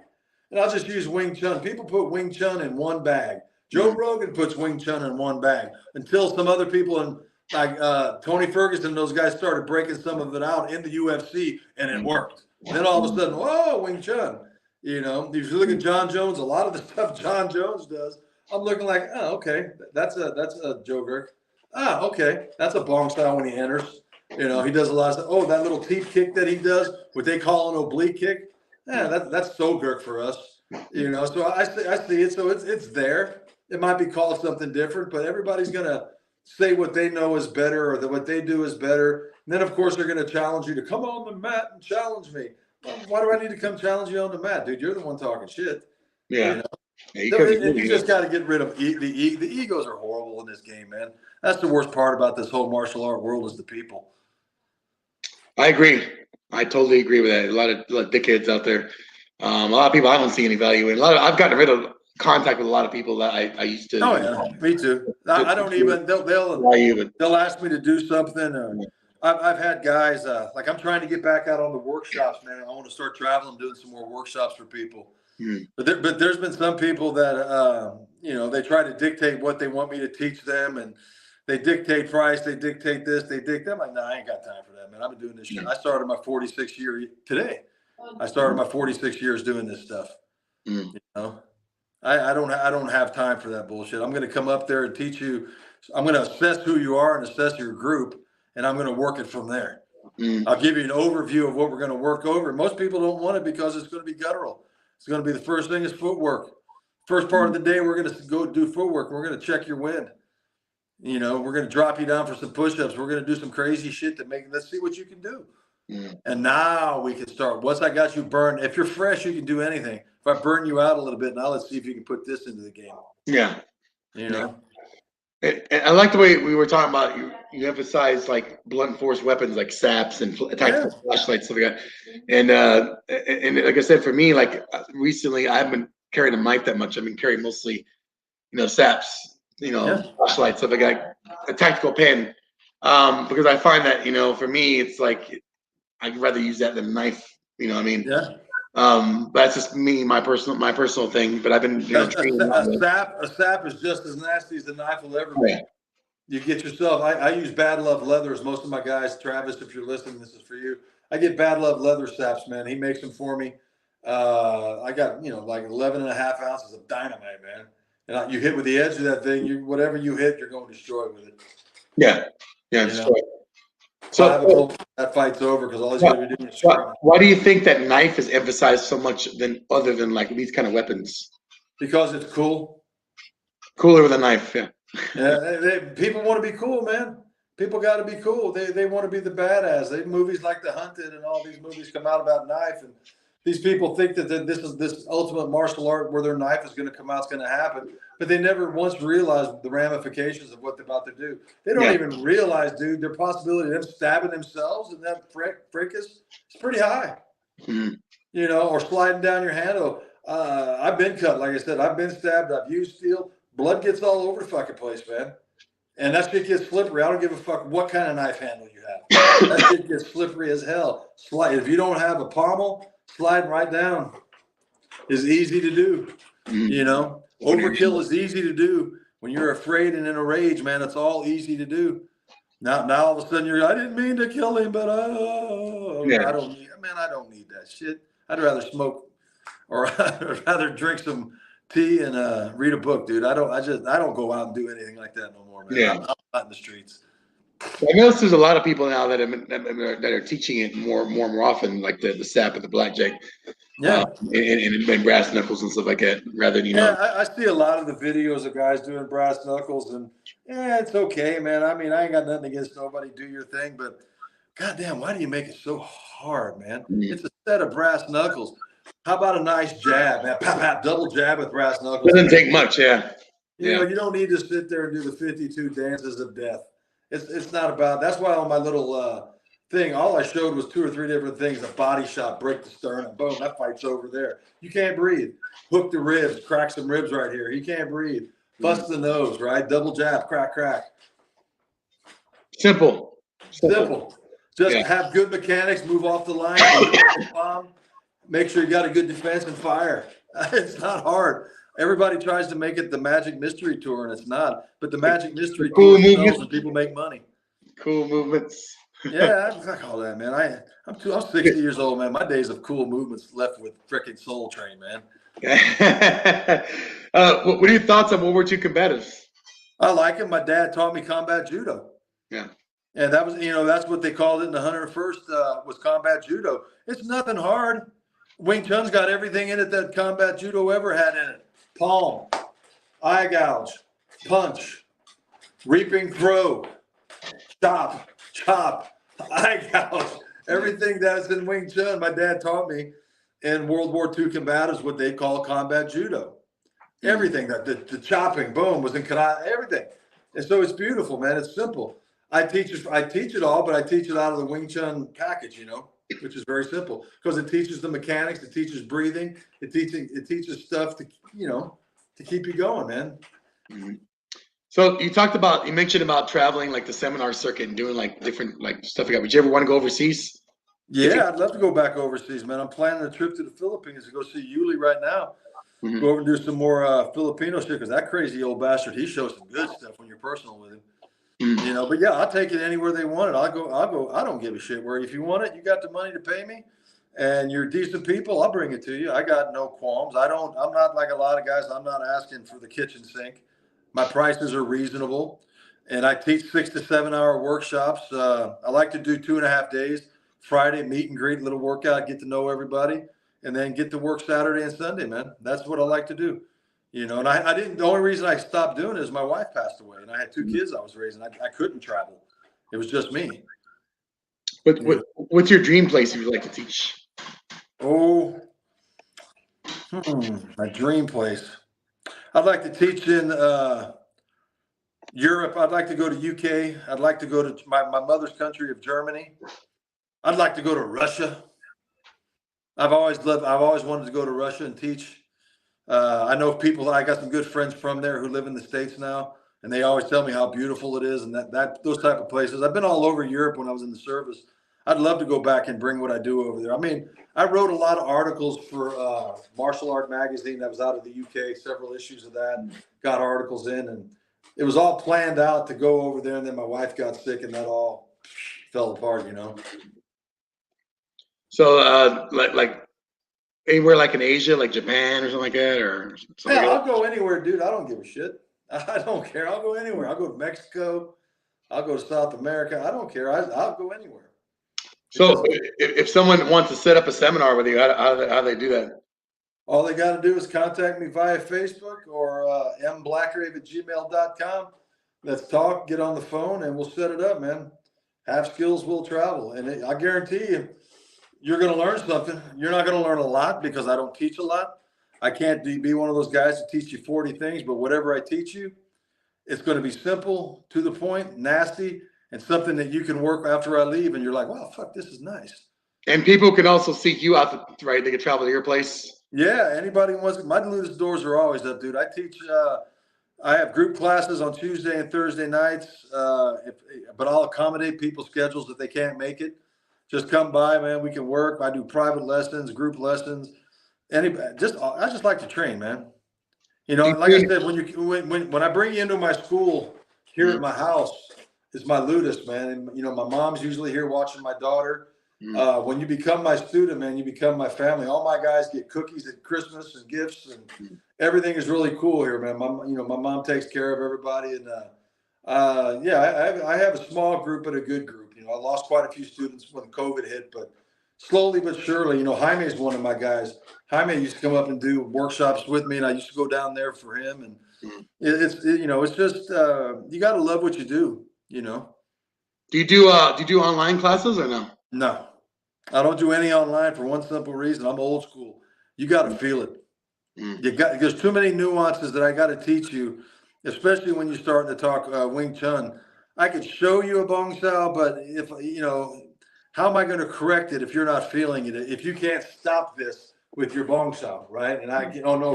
And I'll just use Wing Chun. People put Wing Chun in one bag. Joe Rogan puts Wing Chun in one bag, until some other people like Tony Ferguson and those guys started breaking some of it out in the UFC, and it worked. And then all of a sudden, whoa, Wing Chun. If you look at John Jones, a lot of the stuff John Jones does, I'm looking like, oh, okay, that's a Joe Girk. Ah, okay, that's a bong style when he enters. He does a lot of stuff. Oh, that little teep kick that he does, what they call an oblique kick. Yeah, that's so Girk for us. So I see it. So it's there. It might be called something different, but everybody's gonna say what they know is better, or that what they do is better. And then, of course, they're going to challenge you to come on the mat and challenge me. Well, why do I need to come challenge you on the mat, dude? You're the one talking shit. Yeah. You just got to get rid of the egos are horrible in this game, man. That's the worst part about this whole martial art world, is the people. I agree. I totally agree with that. A lot of dickheads out there. A lot of people I don't see any value in. I've gotten rid of contact with a lot of people that I used to. Oh yeah, me too. I don't even. They'll ask me to do something. Or I've had guys like, I'm trying to get back out on the workshops, man. I want to start traveling, doing some more workshops for people. But there's been some people that they try to dictate what they want me to teach them, and they dictate price, they dictate this, they dictate. I'm like, nah, I ain't got time for that, man. I've been doing this shit. I started my 46th year today. I started my 46 years doing this stuff. I don't have time for that bullshit. I'm going to come up there and teach you. I'm going to assess who you are and assess your group, and I'm going to work it from there. I'll give you an overview of what we're going to work over. Most people don't want it because it's going to be guttural. It's going to be the first thing is footwork. First part of the day, we're going to go do footwork. We're going to check your wind. We're going to drop you down for some push-ups. We're going to do some crazy shit let's see what you can do. And now we can start. Once I got you burned, if you're fresh, you can do anything. If I burn you out a little bit, now let's see if you can put this into the game. Yeah. And I like the way we were talking about, you emphasize like blunt force weapons like saps and tactical flashlights, stuff like that. And like I said, for me, like recently, I haven't been carrying a knife that much. I've been carrying mostly, saps, flashlights, stuff like that, a tactical pen. Because I find that, for me, it's like I'd rather use that than a knife. You know what I mean? Yeah. That's just me, my personal thing. But I've been training a sap is just as nasty as a knife will ever be. You get yourself. I use Bad Love leathers. Most of my guys, Travis, if you're listening, this is for you. I get Bad Love leather saps, man. He makes them for me. I got like 11 and a half ounces of dynamite, man. And you hit with the edge of that thing, whatever you hit, you're going to destroy with it. Yeah, destroy. So that fight's over because all he's going to be doing is screaming. Why do you think that knife is emphasized so much other than like these kind of weapons? Because it's cool. Cooler with a knife, yeah. Yeah, people want to be cool, man. People got to be cool. They want to be the badass. Movies like The Hunted and all these movies come out about knife, and these people think that this is this ultimate martial art where their knife is going to come out, it's going to happen. But they never once realized the ramifications of what they're about to do. They don't even realize, dude, their possibility of them stabbing themselves in that fracas is pretty high. Mm-hmm. You know, or sliding down your handle. I've been cut, like I said. I've been stabbed. I've used steel. Blood gets all over the fucking place, man. And that shit gets slippery. I don't give a fuck what kind of knife handle you have. That shit gets slippery as hell. If you don't have a pommel, sliding right down is easy to do. You know, overkill is easy to do. When you're afraid and in a rage, man, it's all easy to do. Now all of a sudden I didn't mean to kill him, but I don't need that shit. I'd rather smoke or I'd rather drink some tea and read a book, dude. I don't go out and do anything like that no more, man. I'm not in the streets. I notice there's a lot of people now that are teaching it more often, like the sap and the blackjack, and brass knuckles and stuff like that. Rather than I see a lot of the videos of guys doing brass knuckles, and it's okay, man. I mean, I ain't got nothing against nobody. Do your thing, but goddamn, why do you make it so hard, man? It's a set of brass knuckles. How about a nice jab, man? Pop, pop, double jab with brass knuckles. Doesn't take much, You know, you don't need to sit there and do the 52 dances of death. It's not about. That's why on my little thing, all I showed was 2 or 3 different things: a body shot, break the sternum, boom, that fight's over there. You can't breathe. Hook the ribs, crack some ribs right here. He can't breathe. Bust the nose, right? Double jab, crack, crack. Simple. Just have good mechanics. Move off the line. Bomb. Make sure you got a good defense and fire. It's not hard. Everybody tries to make it the Magic Mystery Tour, and it's not. But the Magic Mystery Tour sells and people make money. Cool movements. Yeah, I call that, man. I'm 60 years old, man. My days of cool movements left with frickin' Soul Train, man. What are your thoughts on World War II combatives? I like it. My dad taught me combat judo. Yeah. And that was, that's what they called it in the 101st was combat judo. It's nothing hard. Wing Chun's got everything in it that combat judo ever had in it. Palm, eye gouge, punch, reaping throw, chop, eye gouge, everything that's in Wing Chun. My dad taught me in World War II combatives what they call combat judo. Everything that the chopping, boom, was in karate, everything. And so it's beautiful, man. It's simple. I teach it all, but I teach it out of the Wing Chun package, which is very simple because it teaches the mechanics, it teaches breathing, it teaches stuff to keep you going, man. Mm-hmm. So you mentioned about traveling like the seminar circuit and doing like different like stuff like that. Would you ever want to go overseas? Yeah, I'd love to go back overseas, man. I'm planning a trip to the Philippines to go see Yuli right now. Mm-hmm. Go over and do some more Filipino shit because that crazy old bastard, he shows some good stuff when you're personal with him. Mm-hmm. But yeah, I'll take it anywhere they want it. I'll go. I don't give a shit where. If you want it, you got the money to pay me, and you're decent people. I'll bring it to you. I got no qualms. I'm not like a lot of guys. I'm not asking for the kitchen sink. My prices are reasonable, and I teach 6 to 7 hour workshops. I like to do 2.5 days. Friday, meet and greet, little workout, get to know everybody, and then get to work Saturday and Sunday, man. That's what I like to do. And I didn't. The only reason I stopped doing it is my wife passed away, and I had 2 kids I was raising. I couldn't travel. It was just me. But what's your dream place you would like to teach? Oh, my dream place. I'd like to teach in Europe. I'd like to go to UK. I'd like to go to my mother's country of Germany. I'd like to go to Russia. I've always wanted to go to Russia and teach. I know people. I got some good friends from there who live in the States now, and they always tell me how beautiful it is, and that those type of places. I've been all over Europe when I was in the service. I'd love to go back and bring what I do over there. I mean, I wrote a lot of articles for Martial Art Magazine that was out of the UK, several issues of that, got articles in, and it was all planned out to go over there, and then my wife got sick, and that all fell apart, So, like anywhere like in Asia, like Japan or something like that, or something. Yeah, I'll go anywhere, dude. I don't give a shit. I don't care. I'll go anywhere. I'll go to Mexico. I'll go to South America. I don't care. I'll go anywhere. So if someone wants to set up a seminar with you, how do they do that? All they got to do is contact me via Facebook or mblackgrave@gmail.com. Let's talk, get on the phone, and we'll set it up, man. Have skills will travel. And I guarantee you, you're going to learn something. You're not going to learn a lot because I don't teach a lot. I can't be one of those guys to teach you 40 things, but whatever I teach you, it's going to be simple, to the point, nasty, and something that you can work after I leave. And you're like, wow, fuck, this is nice. And people can also seek you out, right? They can travel to your place. Yeah, anybody wants. My Ludus doors are always up, dude. I teach. I have group classes on Tuesday and Thursday nights, but I'll accommodate people's schedules if they can't make it. Just come by, man. We can work. I do private lessons, group lessons. I just like to train, man. You know, like I said, when I bring you into my school here at my house, it's my Ludus, man. And you know, my mom's usually here watching my daughter. When you become my student, man, you become my family. All my guys get cookies at Christmas and gifts, and everything is really cool here, man. My mom takes care of everybody, and I have a small group but a good group. You know, I lost quite a few students when COVID hit, but slowly but surely, you know, Jaime is one of my guys. Jaime used to come up and do workshops with me, and I used to go down there for him. And it's just you got to love what you do. You know. Do you do online classes or no? No, I don't do any online for one simple reason. I'm old school. You got to feel it. There's too many nuances that I got to teach you, especially when you're starting to talk Wing Chun. I could show you a Bong Sao, but if you know, how am I going to correct it if you're not feeling it? If you can't stop this with your Bong Sao, right? And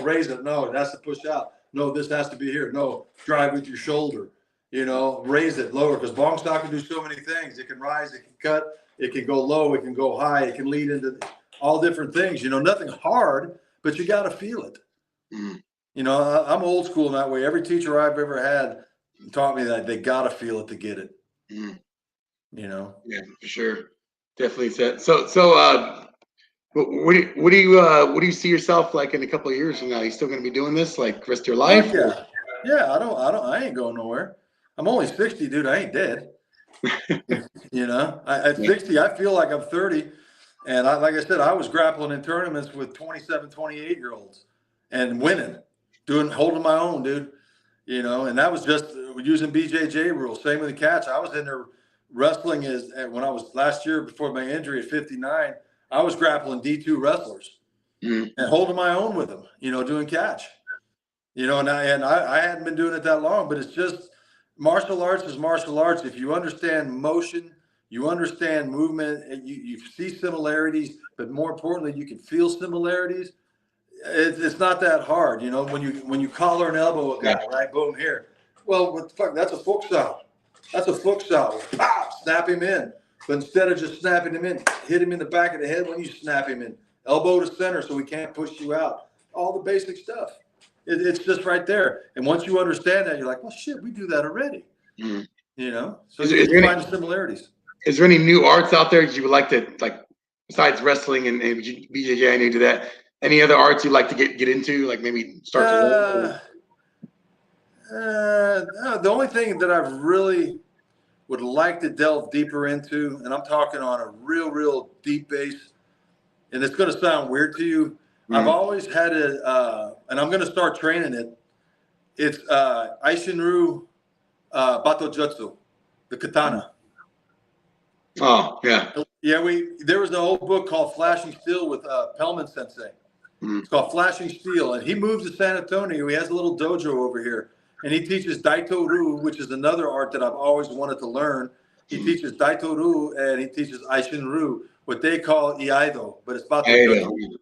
raise it. No, it has to push out. No, this has to be here. No, drive with your shoulder. You know, raise it lower, because Bong Sao can do so many things. It can rise, it can cut. It can go low, it can go high, it can lead into all different things. You know, nothing hard, but you got to feel it. You know, I'm old school in that way. Every teacher I've ever had taught me that they got to feel it to get it. You know? Yeah, for sure. Definitely said. So, what do you see yourself like in a couple of years from now? You still going to be doing this like rest of your life? Yeah. I ain't going nowhere. I'm only 60, dude. I ain't dead. You know, at 60, I feel like I'm 30. And like I said, I was grappling in tournaments with 27, 28-year-olds and winning, holding my own, dude. You know, and that was just using BJJ rules. Same with the catch. I was in there wrestling when I was last year before my injury at 59. I was grappling D2 wrestlers and holding my own with them, you know, doing catch. You know, and I hadn't been doing it that long, but it's just, martial arts is martial arts. If you understand motion, you understand movement, you see similarities, but more importantly, you can feel similarities. It's not that hard, you know. When you collar and elbow a guy, right? Boom, here. Well, what the fuck? That's a foot style. That's a foot style. Pop, snap him in. But instead of just snapping him in, hit him in the back of the head when you snap him in. Elbow to center so he can't push you out. All the basic stuff. It's just right there. And once you understand that, you're like, well, shit, we do that already. You know? So you find the similarities. Is there any new arts out there you would like to, like, besides wrestling and BJJ, I know you do that, any other arts you'd like to get into, like maybe start to the only thing that I really would like to delve deeper into, and I'm talking on a real deep base, and it's going to sound weird to you, I've always had and I'm going to start training it. It's Aishinryu Bato Jutsu, the katana. Oh, yeah. Yeah, there was an old book called Flashing Steel with Pellman Sensei. It's called Flashing Steel, and he moved to San Antonio. He has a little dojo over here, and he teaches Daito-Ryu, which is another art that I've always wanted to learn. He teaches Daito-Ryu, and he teaches Aishin-Ryu, what they call Iaido, but it's Bato Jutsu.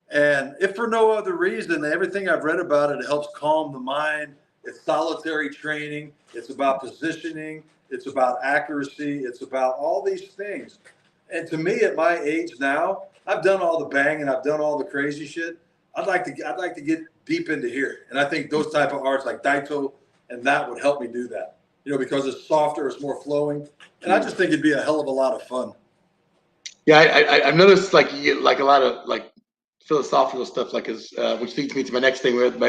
And if for no other reason, everything I've read about it helps calm the mind. It's solitary training. It's about positioning. It's about accuracy. It's about all these things. And to me, at my age now, I've done all the bang and I've done all the crazy shit. I'd like to get deep into here. And I think those type of arts like Daito and that would help me do that. You know, because it's softer, it's more flowing. And I just think it'd be a hell of a lot of fun. Yeah, I've noticed like a lot of like philosophical stuff, like which leads me to my next thing with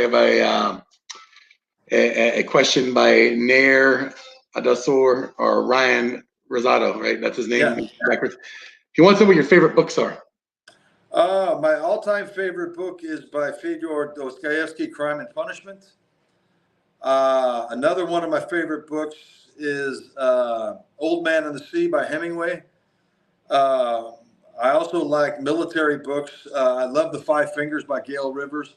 a question by Nair Adasor or Ryan Rosado, right? That's his name. Yeah. Backwards. He wants to know what your favorite books are. My all-time favorite book is by Fyodor Dostoevsky, Crime and Punishment. Another one of my favorite books is Old Man and the Sea by Hemingway. I also like military books. I love The Five Fingers by Gail Rivers.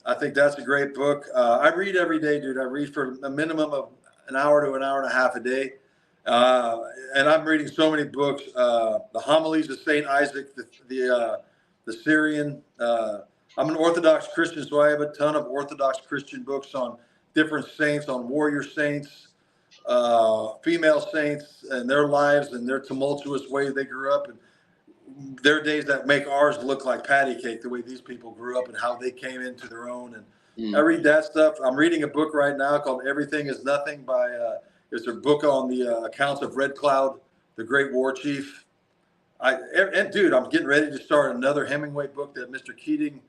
I think that's a great book. I read every day, dude. I read for a minimum of an hour to an hour and a half a day. And I'm reading so many books. The Homilies of St. Isaac, the Syrian. I'm an Orthodox Christian, so I have a ton of Orthodox Christian books on different saints, on warrior saints, female saints, and their lives and their tumultuous way they grew up. And there are days that make ours look like patty cake, the way these people grew up and how they came into their own. And I read that stuff. I'm reading a book right now called Everything is Nothing by, it's a book on the accounts of Red Cloud, the great war chief. And dude, I'm getting ready to start another Hemingway book that Mr. Keating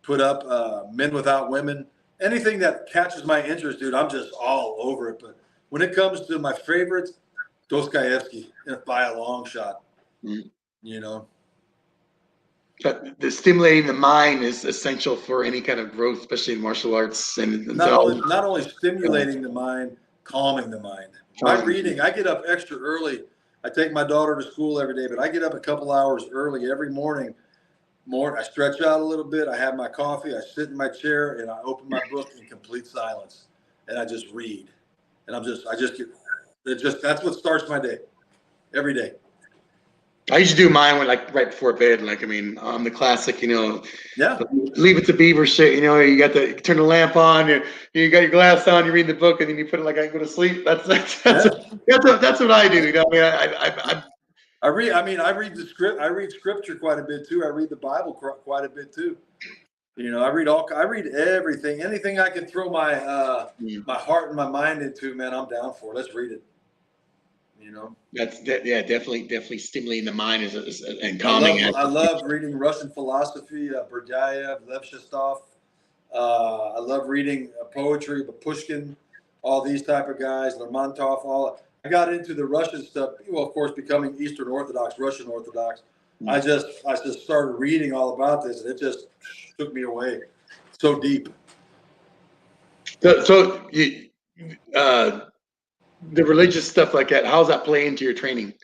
put up, Men Without Women. Anything that catches my interest, dude, I'm just all over it. But when it comes to my favorites, Dostoevsky by a long shot. You know, but the stimulating the mind is essential for any kind of growth, especially in martial arts. And not only stimulating the mind, calming the mind. My reading, I get up extra early. I take my daughter to school every day, but I get up a couple hours early every morning. I stretch out a little bit. I have my coffee. I sit in my chair and I open my book in complete silence, and I just read. And that's what starts my day every day. I used to do mine when, like, right before bed. Like, I mean, the classic, yeah, Leave It to Beaver shit. You turn the lamp on, you got your glass on, you read the book, and then you put it like I go to sleep. That's what I do. I read the script. I read scripture quite a bit too. I read the Bible quite a bit too. I read everything, anything I can throw my my heart and my mind into. Man, I'm down for it. Let's read it. Definitely stimulating the mind and calming. I love reading Russian philosophy, Berdyaev, Lev Shestov. I love reading poetry, but Pushkin, all these type of guys, Lermontov. I got into the Russian stuff. Well, of course, becoming Eastern Orthodox, Russian Orthodox. I just started reading all about this, and it just took me away so deep. So you. The religious stuff like that, how's that play into your training?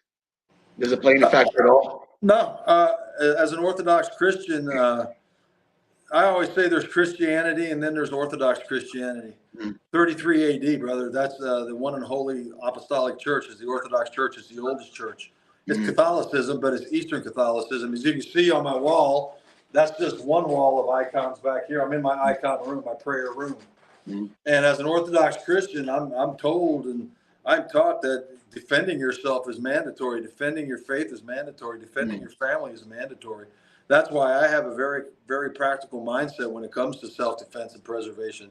Does it play any factor at all? No. As an Orthodox Christian, I always say there's Christianity and then there's Orthodox Christianity. 33 AD, brother. That's the one and holy apostolic church is the Orthodox Church. It's the oldest church. It's Catholicism, but it's Eastern Catholicism. As you can see on my wall, that's just one wall of icons back here. I'm in my icon room, my prayer room. And as an Orthodox Christian, I'm told and I'm taught that defending yourself is mandatory. Defending your faith is mandatory. Defending your family is mandatory. That's why I have a very, very practical mindset when it comes to self-defense and preservation.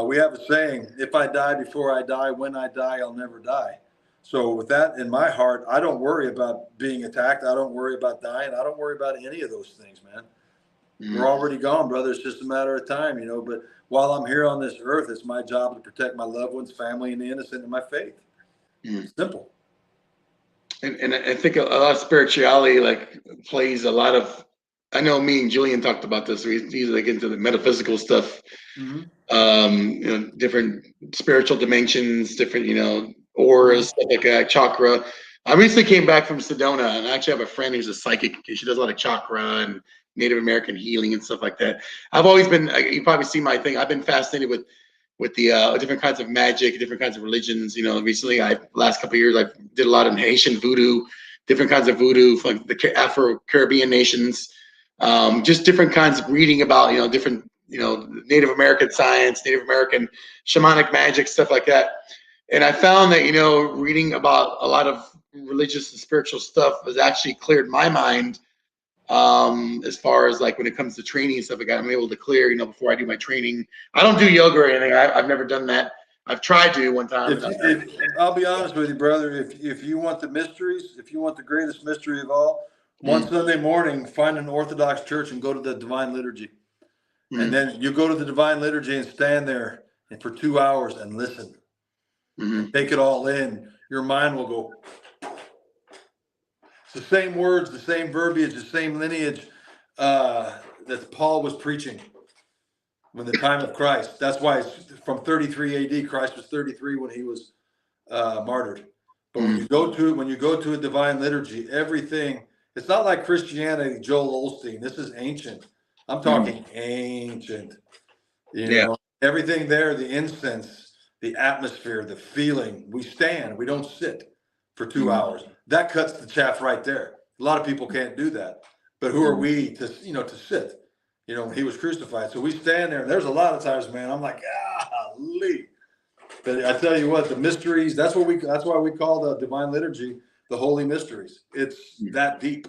We have a saying, if I die before I die, when I die, I'll never die. So with that in my heart, I don't worry about being attacked. I don't worry about dying. I don't worry about any of those things, man. We're already gone, brother. It's just a matter of time, but while I'm here on this earth, it's my job to protect my loved ones, family, and the innocent in my faith. Simple. And I think a lot of spirituality plays a lot of. I know me and Julian talked about this. He's like into the metaphysical stuff, different spiritual dimensions, different auras, stuff like that, chakra. I recently came back from Sedona, and I actually have a friend who's a psychic. She does a lot of chakra and Native American healing and stuff like that. I've always been. You probably see my thing. I've been fascinated with the different kinds of magic, different kinds of religions. Recently, last couple of years, I did a lot in Haitian voodoo, different kinds of voodoo, like the Afro-Caribbean nations, just different kinds of reading about, different, Native American science, Native American shamanic magic, stuff like that. And I found that, reading about a lot of religious and spiritual stuff has actually cleared my mind. As far as when it comes to training and stuff like that, I'm able to clear, before I do my training. I don't do yoga or anything. I've never done that. I've tried to one time. I'll be honest with you, brother. If you want the mysteries, if you want the greatest mystery of all, one Sunday morning, find an Orthodox church and go to the Divine Liturgy. And then you go to the Divine Liturgy and stand there for 2 hours and listen. and take it all in, your mind will go. It's the same words, the same verbiage, the same lineage that Paul was preaching when the time of Christ. That's why it's from 33 AD. Christ was 33 when he was martyred. But when you go to a divine liturgy, everything, it's not like Christianity, Joel Osteen. This is ancient. I'm talking ancient. You know, everything there, the incense, the atmosphere, the feeling. We stand, we don't sit for 2 hours. That cuts the chaff right there. A lot of people can't do that. But who are we to sit? You know, when he was crucified. So we stand there, and there's a lot of times, man, I'm like, golly. But I tell you what, the mysteries, that's why we call the divine liturgy the holy mysteries. It's that deep.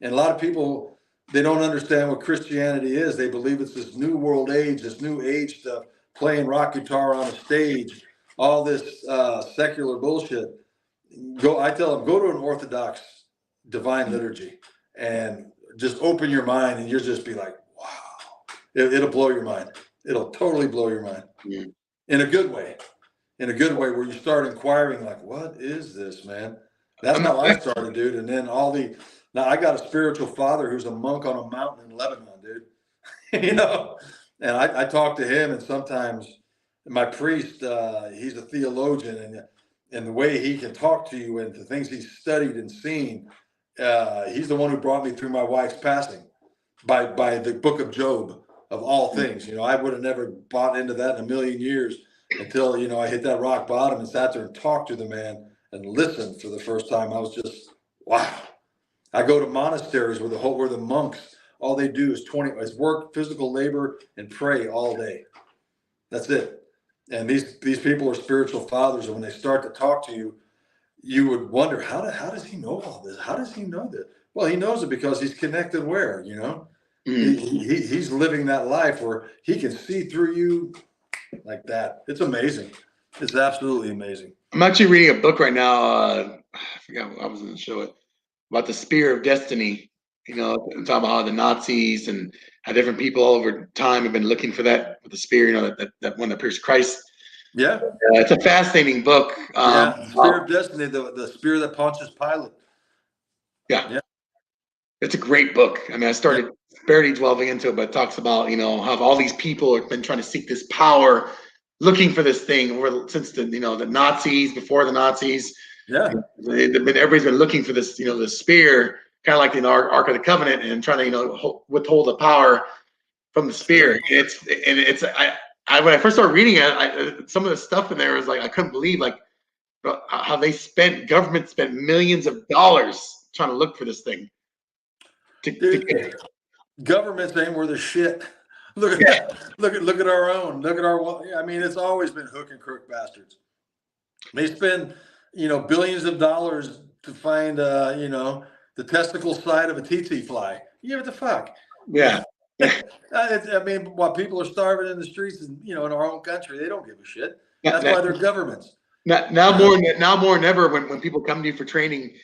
And a lot of people, they don't understand what Christianity is. They believe it's this new world age, this new age stuff, playing rock guitar on a stage, all this secular bullshit. I tell them, go to an Orthodox divine liturgy and just open your mind, and you'll just be like, wow. It'll blow your mind. It'll totally blow your mind. In a good way. In a good way, where you start inquiring, like, what is this, man? That's how I started, dude. And then now I got a spiritual father who's a monk on a mountain in Lebanon, dude. You know, and I talk to him, and sometimes my priest, he's a theologian, and the way he can talk to you and the things he's studied and seen, he's the one who brought me through my wife's passing by the book of Job, of all things. You know, I would have never bought into that in a million years until, you know, I hit that rock bottom and sat there and talked to the man and listened for the first time. I was just, wow. I go to monasteries where the monks, all they do is work, physical labor, and pray all day. That's it. And these people are spiritual fathers, and when they start to talk to you, you would wonder, how does he know all this? How does he know this? Well, he knows it because he's connected where, you know? He's living that life where he can see through you like that. It's amazing. It's absolutely amazing. I'm actually reading a book right now. I forgot, I was going to show it, about the Spear of Destiny. You know, talking about how the Nazis and how different people all over time have been looking for that with the spear. You know, that one that pierced Christ. Yeah, it's a fascinating book. Spear of Destiny, the spear that punches Pilate. Yeah, it's a great book. I mean, I started barely delving into it, but it talks about, you know, how all these people have been trying to seek this power, looking for this thing since the Nazis, before the Nazis. Yeah, everybody's been looking for this, the spear, kind of like the Ark of the Covenant, and trying to, withhold the power from the spear. And when I first started reading it, some of the stuff in there was like, I couldn't believe how government spent millions of dollars trying to look for this thing. Governments ain't worth a shit. Look at our own. I mean, it's always been hook and crook bastards. They spend, billions of dollars to find, the testicle side of a tsetse fly. You know what the fuck? Yeah. I mean, while people are starving in the streets, and in our own country, they don't give a shit. That's why they're governments. Now more than ever, when people come to you for training,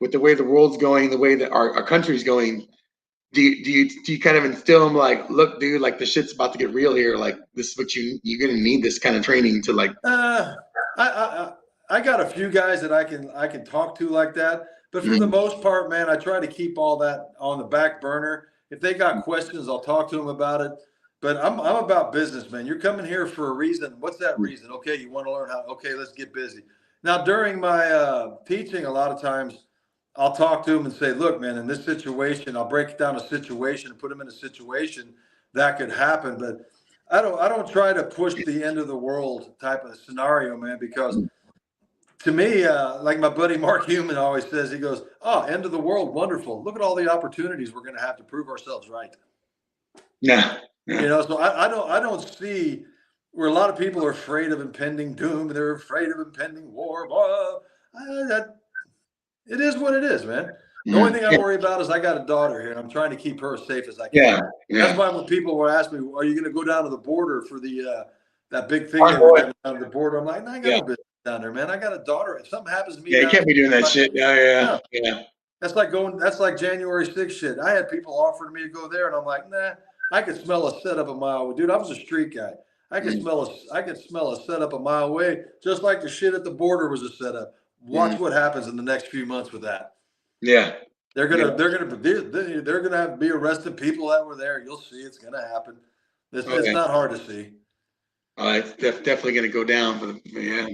with the way the world's going, the way that our country's going, do you kind of instill them like, look, dude, like the shit's about to get real here. Like, this is what you're gonna need, this kind of training to like. I got a few guys that I can talk to like that, but for the most part, man, I try to keep all that on the back burner. If they got questions, I'll talk to them about it. But I'm about business, man. You're coming here for a reason. What's that reason? Okay, you want to learn how? Okay, let's get busy. Now, during my teaching, a lot of times I'll talk to them and say, look, man, in this situation, I'll break down a situation and put them in a situation that could happen. But I don't try to push the end of the world type of scenario, man, because to me, like my buddy Mark Human always says, he goes, oh, end of the world, wonderful. Look at all the opportunities we're going to have to prove ourselves right. Yeah. So I don't see where a lot of people are afraid of impending doom. They're afraid of impending war. It is what it is, man. The only thing I worry about is I got a daughter here, and I'm trying to keep her as safe as I can. Yeah. That's why when people were asking me, are you going to go down to the border for the that big thing that we're down to the border? I'm like, no, I got no business down there, man. I got a daughter. If something happens to me, you can't be doing that shit. Yeah. That's like January 6th shit. I had people offering me to go there, and I'm like, nah. I could smell a setup a mile. Dude, I was a street guy. I could smell a setup a mile away, just like the shit at the border was a setup. Watch what happens in the next few months with that. Yeah. They're gonna have to be arresting people that were there. You'll see it's gonna happen. It's not hard to see. It's definitely going to go down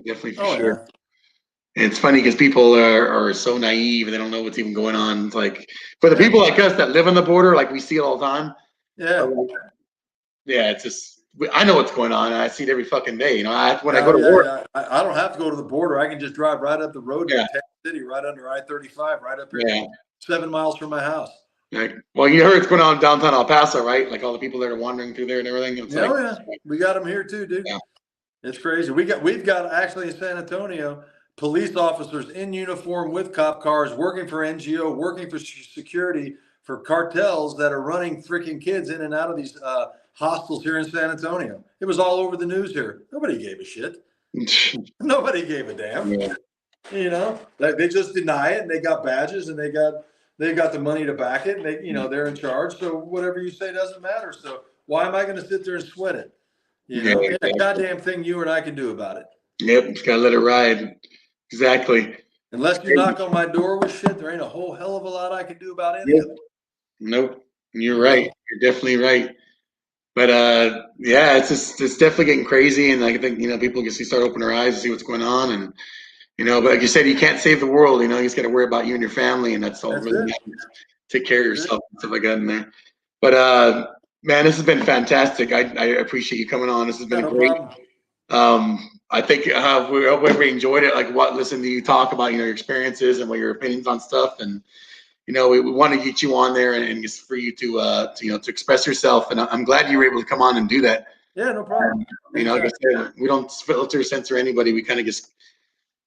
definitely for sure. Yeah. And it's funny because people are so naive and they don't know what's even going on. It's like for the people like us that live on the border, like we see it all the time. Yeah. It's just I know what's going on. I see it every fucking day. You know, I go to work. I don't have to go to the border. I can just drive right up the road to Texas City, right under I-35, right up here, 7 miles from my house. Well, you heard what's going on downtown El Paso, right? Like all the people that are wandering through there and everything. We got them here too, dude. Yeah. It's crazy. We've got actually in San Antonio police officers in uniform with cop cars working for NGO, working for security for cartels that are running freaking kids in and out of these hostels here in San Antonio. It was all over the news here. Nobody gave a shit. Nobody gave a damn. Yeah. You know, they just deny it, and they got badges, and they got the money to back it, and they're in charge. So whatever you say doesn't matter. So why am I going to sit there and sweat it? You know, it's a goddamn thing you and I can do about it. Yep, just gotta let it ride. Exactly. Unless you knock on my door with shit, there ain't a whole hell of a lot I can do about any of it. Nope, you're right. You're definitely right. But it's definitely getting crazy, and I think people can start opening their eyes and see what's going on, and but like you said, you can't save the world. You just got to worry about you and your family, and that's all really matters. Take care of yourself and stuff like that in there. But man, this has been fantastic. I appreciate you coming on. This has been great. I think we enjoyed it. Like listening to you talk about your experiences and what your opinions on stuff, and we want to get you on there and just for you to express yourself. And I'm glad you were able to come on and do that. Yeah, no problem. Like I said, we don't filter, censor anybody. We kind of just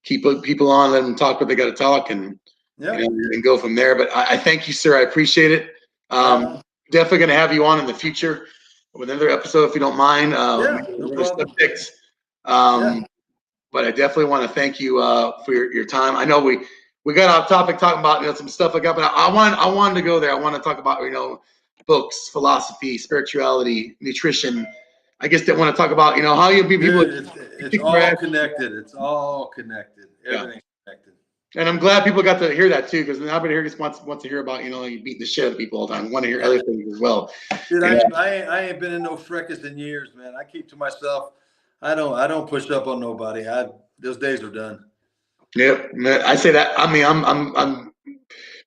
keep people on, let them talk what they got to talk, and and go from there. But I thank you, sir. I appreciate it. Definitely going to have you on in the future with another episode if you don't mind. No problem. But I definitely want to thank you for your time. I know we got off topic talking about some stuff like that, but I wanted to go there. I want to talk about books, philosophy, spirituality, nutrition. I guess they want to talk about how you be people. It's all connected. It's all connected. Everything's connected. And I'm glad people got to hear that too, because nobody here just wants to hear about you beat the shit out of people all the time. Want to hear other things as well. Dude, I ain't been in no fracas in years, man. I keep to myself. I don't push up on nobody. Those days are done. Yep, I say that. I mean, I'm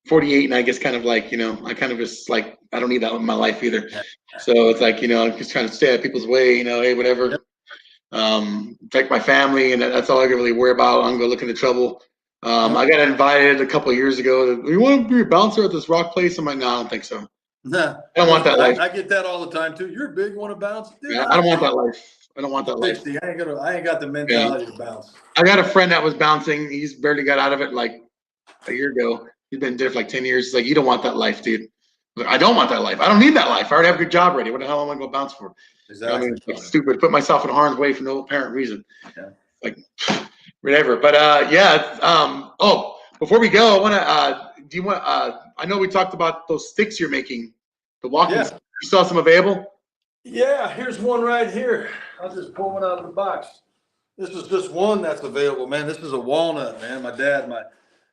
48, and I guess kind of like I kind of just like I don't need that in my life either. So it's like I'm just trying to stay out of people's way. Hey, whatever. Protect my family, and that's all I can really worry about. I'm gonna look into trouble. I got invited a couple of years ago. You want to be a bouncer at this rock place? I'm like, no, I don't think so. Nah, I don't want that life. I get that all the time too. You're big, want to bounce? Dude, I don't want that life. I don't want that life. I ain't got the mentality to bounce. I got a friend that was bouncing. He's barely got out of it like a year ago. He's been there for like 10 years. He's like, you don't want that life, dude. I don't want that life. I don't need that life. I already have a good job ready. What the hell am I going to bounce for? Exactly. It's stupid. Put myself in harm's way for no apparent reason. Yeah. Like, whatever. But before we go, I want to. Do you want? I know we talked about those sticks you're making. The walking. Sticks. You saw some available? Yeah. Here's one right here. I'll just pull one out of the box. This is just one that's available, man. This is a walnut, man. My dad,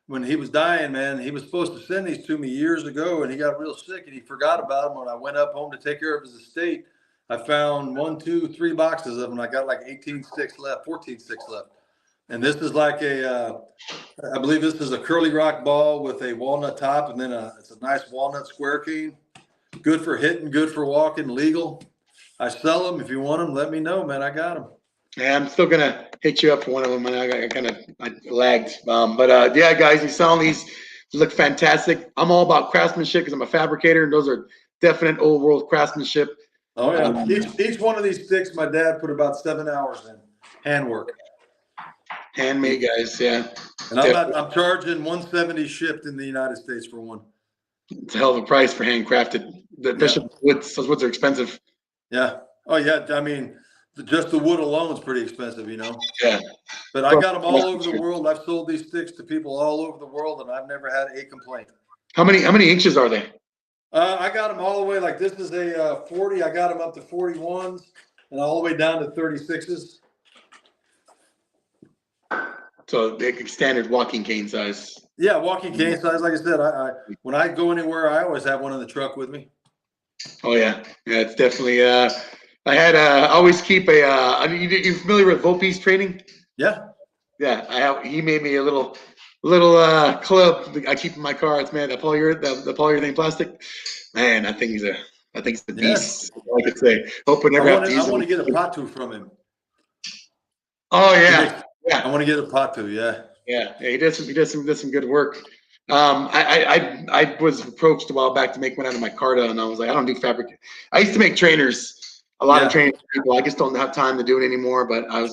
when he was dying, man, he was supposed to send these to me years ago, and he got real sick, and he forgot about them. When I went up home to take care of his estate, I found 1, 2, 3 boxes of them. I got like 18 sticks left, 14 sticks left. And this is like I believe this is a curly rock ball with a walnut top, and then it's a nice walnut square cane. Good for hitting, good for walking, legal. I sell them. If you want them, let me know, man. I got them. Yeah, I'm still gonna hit you up for one of them. I lagged, guys, you selling these look fantastic. I'm all about craftsmanship because I'm a fabricator, and those are definite old world craftsmanship. Oh yeah, each one of these sticks, my dad put about 7 hours in handwork. Handmade, guys, yeah. And I'm charging $170 shipped in the United States for one. It's a hell of a price for handcrafted. Those woods are expensive. Yeah. Oh yeah. I mean, just the wood alone is pretty expensive, Yeah. But I got them all over the world. I've sold these sticks to people all over the world, and I've never had a complaint. How many inches are they? I got them all the way. Like this is a 40. I got them up to 41s. and all the way down to 36s. So the standard walking cane size. Yeah, walking cane size. Like I said, I when I go anywhere, I always have one in the truck with me. Oh yeah, yeah, it's definitely. I had always keep a. I mean, you familiar with Volpe's training? Yeah. Yeah, I have. He made me a little club I keep in my car. It's the polyurethane plastic. Man, that thing's a beast. I could say. Hope we never have to use it. I want to get a Patu from him. Oh yeah, I want to get a Patu. Yeah. Yeah, he did some good work. I was approached a while back to make one out of my Carta, and I was like, I don't do fabric. I used to make trainers, a lot of trainers for people. I just don't have time to do it anymore. But I was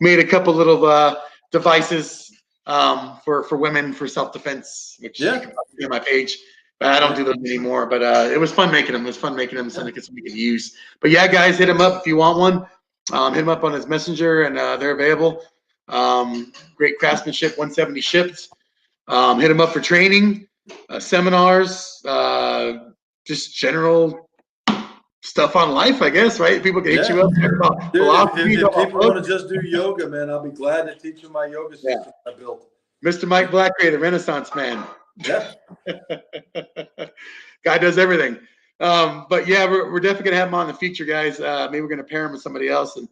made a couple little devices for women for self-defense, which you can see on my page. But I don't do those anymore. But it was fun making them. It was fun making them so we could use. But yeah, guys, hit him up if you want one. Hit him up on his messenger, and they're available. Great craftsmanship, 170 shipped. Hit him up for training, seminars, just general stuff on life, I guess, right? People can hit you up. If people want to just do yoga, man, I'll be glad to teach you my yoga system I built. Mr. Mike Blackgrave, the Renaissance man. Yeah. Guy does everything. But yeah, we're definitely going to have him on in the future, guys. Maybe we're going to pair him with somebody else and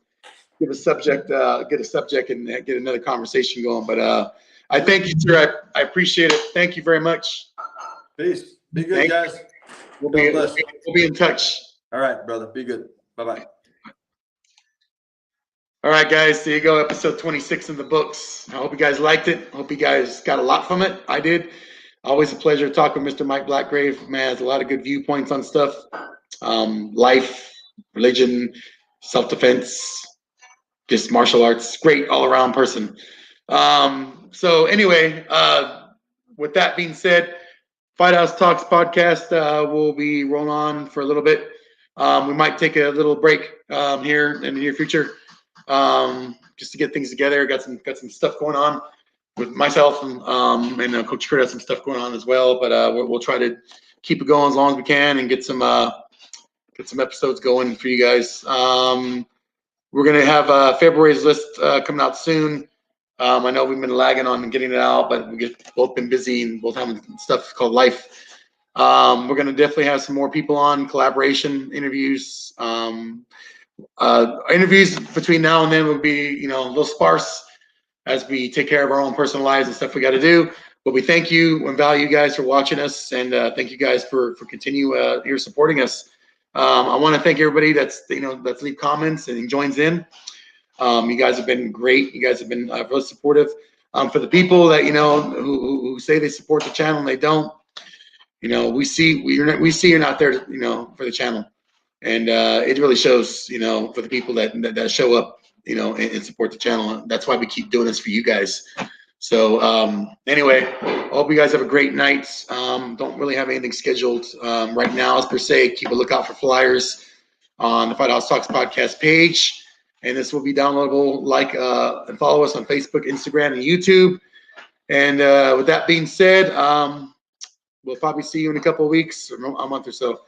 get a subject and get another conversation going. But I thank you, sir. I appreciate it. Thank you very much. Peace. Be good, guys. We'll be in touch. All right, brother. Be good. Bye-bye. All right, guys. There you go. Episode 26 in the books. I hope you guys liked it. I hope you guys got a lot from it. I did. Always a pleasure talking with Mr. Mike Blackgrave. Man, has a lot of good viewpoints on stuff. Life, religion, self-defense, just martial arts. Great all-around person. So anyway, with that being said, Fight House Talks podcast will be rolling on for a little bit. We might take a little break here in the near future just to get things together. Got some stuff going on with myself and Coach Kurt has some stuff going on as well. But we'll try to keep it going as long as we can and get some episodes going for you guys. We're gonna have February's list coming out soon. I know we've been lagging on getting it out, but we've both been busy and both having stuff called life. We're going to definitely have some more people on, collaboration, interviews. Interviews between now and then will be, a little sparse as we take care of our own personal lives and stuff we got to do. But we thank you and value you guys for watching us, and thank you guys for continue here supporting us. I want to thank everybody that's leave comments and joins in. You guys have been great. You guys have been really supportive. For the people that who say they support the channel and they don't, we see you're not there, for the channel, and it really shows, for the people that show up, and support the channel. That's why we keep doing this for you guys. So anyway, I hope you guys have a great night. Don't really have anything scheduled right now, as per se. Keep a lookout for flyers on the Fight House Talks podcast page. And this will be downloadable. And follow us on Facebook, Instagram, and YouTube. And with that being said, we'll probably see you in a couple of weeks, or a month or so.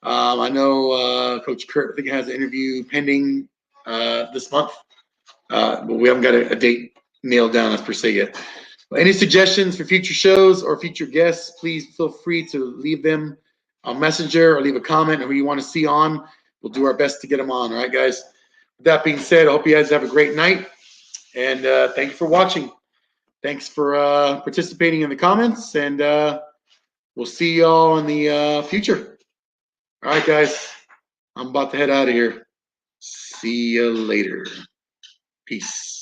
I know Coach Kurt, I think, has an interview pending this month, but we haven't got a date nailed down as per se yet. But any suggestions for future shows or future guests, please feel free to leave them on Messenger or leave a comment on who you want to see on. We'll do our best to get them on. All right, guys. With that being said, I hope you guys have a great night, and thank you for watching. Thanks for participating in the comments, and we'll see y'all in the future. All right, guys, I'm about to head out of here. See you later. Peace.